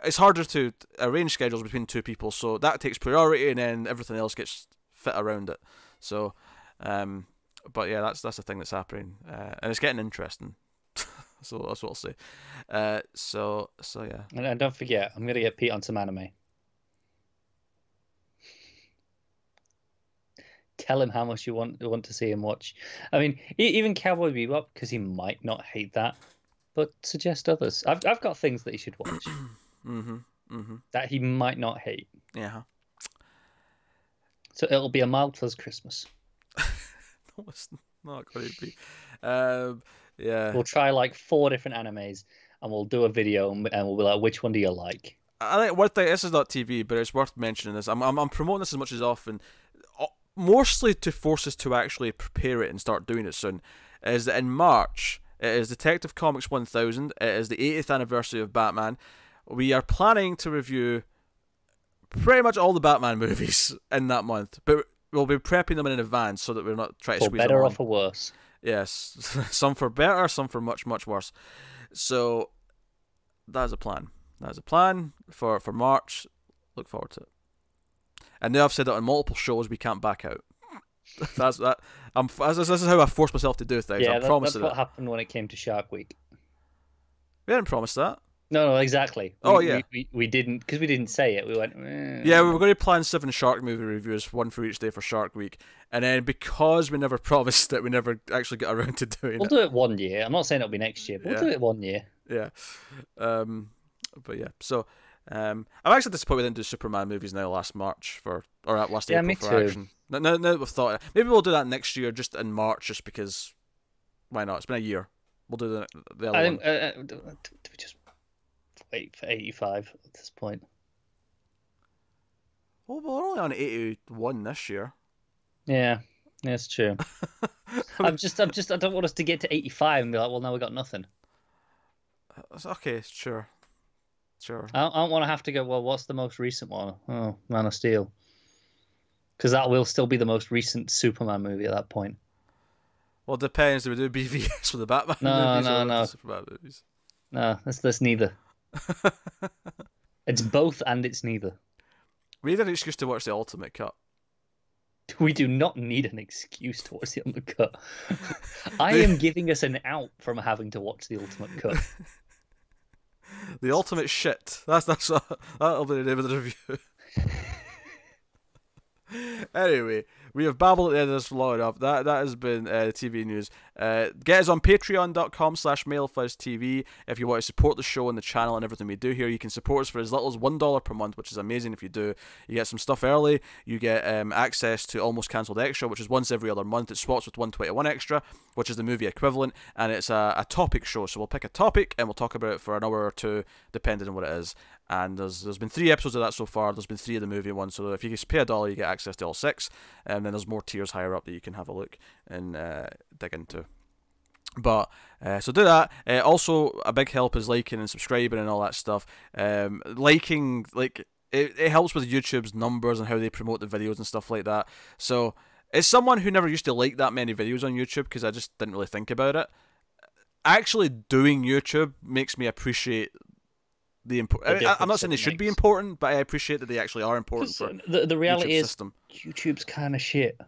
it's harder to arrange schedules between 2 people, so that takes priority, and then everything else gets fit around it. So, but yeah, that's the thing that's happening, and it's getting interesting. So that's what I'll say. So yeah. And don't forget, I'm gonna get Pete on some anime. Tell him how much you want to see him watch. I mean, even Cowboy Bebop, because he might not hate that, but suggest others. I've got things that he should watch. That he might not hate. Yeah. So it'll be a mild fuzz Christmas. No, it's not going to be. Yeah. We'll try like 4 different animes, and we'll do a video, and we'll be like, which one do you like? I think this is not TV, but it's worth mentioning this. I'm promoting this as much as often, mostly to force us to actually prepare it and start doing it soon. Is that in March it is Detective Comics 1000. It is the 80th anniversary of Batman. We are planning to review pretty much all the Batman movies in that month, but we'll be prepping them in advance so that we're not trying to squeeze them for better on. or for worse. Yes, some for better, some for much, much worse. So that is a plan. That is a plan for March. Look forward to it. And now I've said that on multiple shows, we can't back out. That's that. This is how I force myself to do things. Yeah, that's what happened when it came to Shark Week. We didn't promise that. No, exactly. We didn't, because we didn't say it. We went. Yeah, we were going to plan 7 shark movie reviews, 1 for each day for Shark Week, and then because we never promised it, we never actually got around to doing it. We'll do it one year. I'm not saying it'll be next year, but we'll do it one year. Yeah. But yeah, so I'm actually disappointed we didn't do Superman movies now last March last April for action. Now that we've thought, maybe we'll do that next year, just in March, just because. Why not? It's been a year. We'll do the other one. Do we just wait for 85 at this point? Well, we're only on 81 this year. Yeah, that's true. I don't want us to get to 85 and be like, well, now we got nothing. Okay, sure. I don't want to have to go, well, what's the most recent one? Oh, Man of Steel. Because that will still be the most recent Superman movie at that point. Well, it depends. Do we do BVS for the Batman movies or the Superman movies? No, that's neither. It's both and it's neither. We need an excuse to watch the Ultimate Cut. We do not need an excuse to watch the Ultimate Cut. I am giving us an out from having to watch the Ultimate Cut. The ultimate shit. That'll be the name of the review. Anyway, we have babbled at the end of this long enough. That has been TV news. Get us on patreon.com/mailfuzztv if you want to support the show and the channel and everything we do here. You can support us for as little as $1 per month, which is amazing if you do. You get some stuff early. You get access to Almost Cancelled Extra, which is once every other month. It swaps with 121 Extra, which is the movie equivalent, and it's a topic show. So we'll pick a topic and we'll talk about it for an hour or two, depending on what it is. And there's been 3 episodes of that so far. There's been 3 of the movie ones. So if you pay $1, you get access to all 6. And then there's more tiers higher up that you can have a look and dig into. But so do that. Also, a big help is liking and subscribing and all that stuff. Liking, like, it helps with YouTube's numbers and how they promote the videos and stuff like that. So as someone who never used to like that many videos on YouTube because I just didn't really think about it, actually doing YouTube makes me appreciate the important. I'm not saying they should be important, but I appreciate that they actually are important for the reality YouTube's is system. YouTube's kind of shit.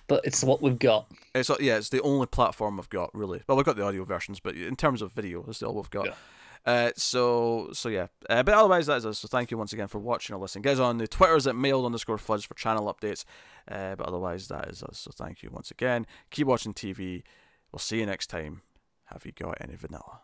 But it's what we've got. It's the only platform we've got, really. Well, we've got the audio versions, but in terms of video, that's all we've got. Yeah. So yeah. But otherwise, that is us. So thank you once again for watching or listening. Guys, on the Twitters at mailed_fudge for channel updates. But otherwise, that is us. So thank you once again. Keep watching TV. We'll see you next time. Have you got any vanilla?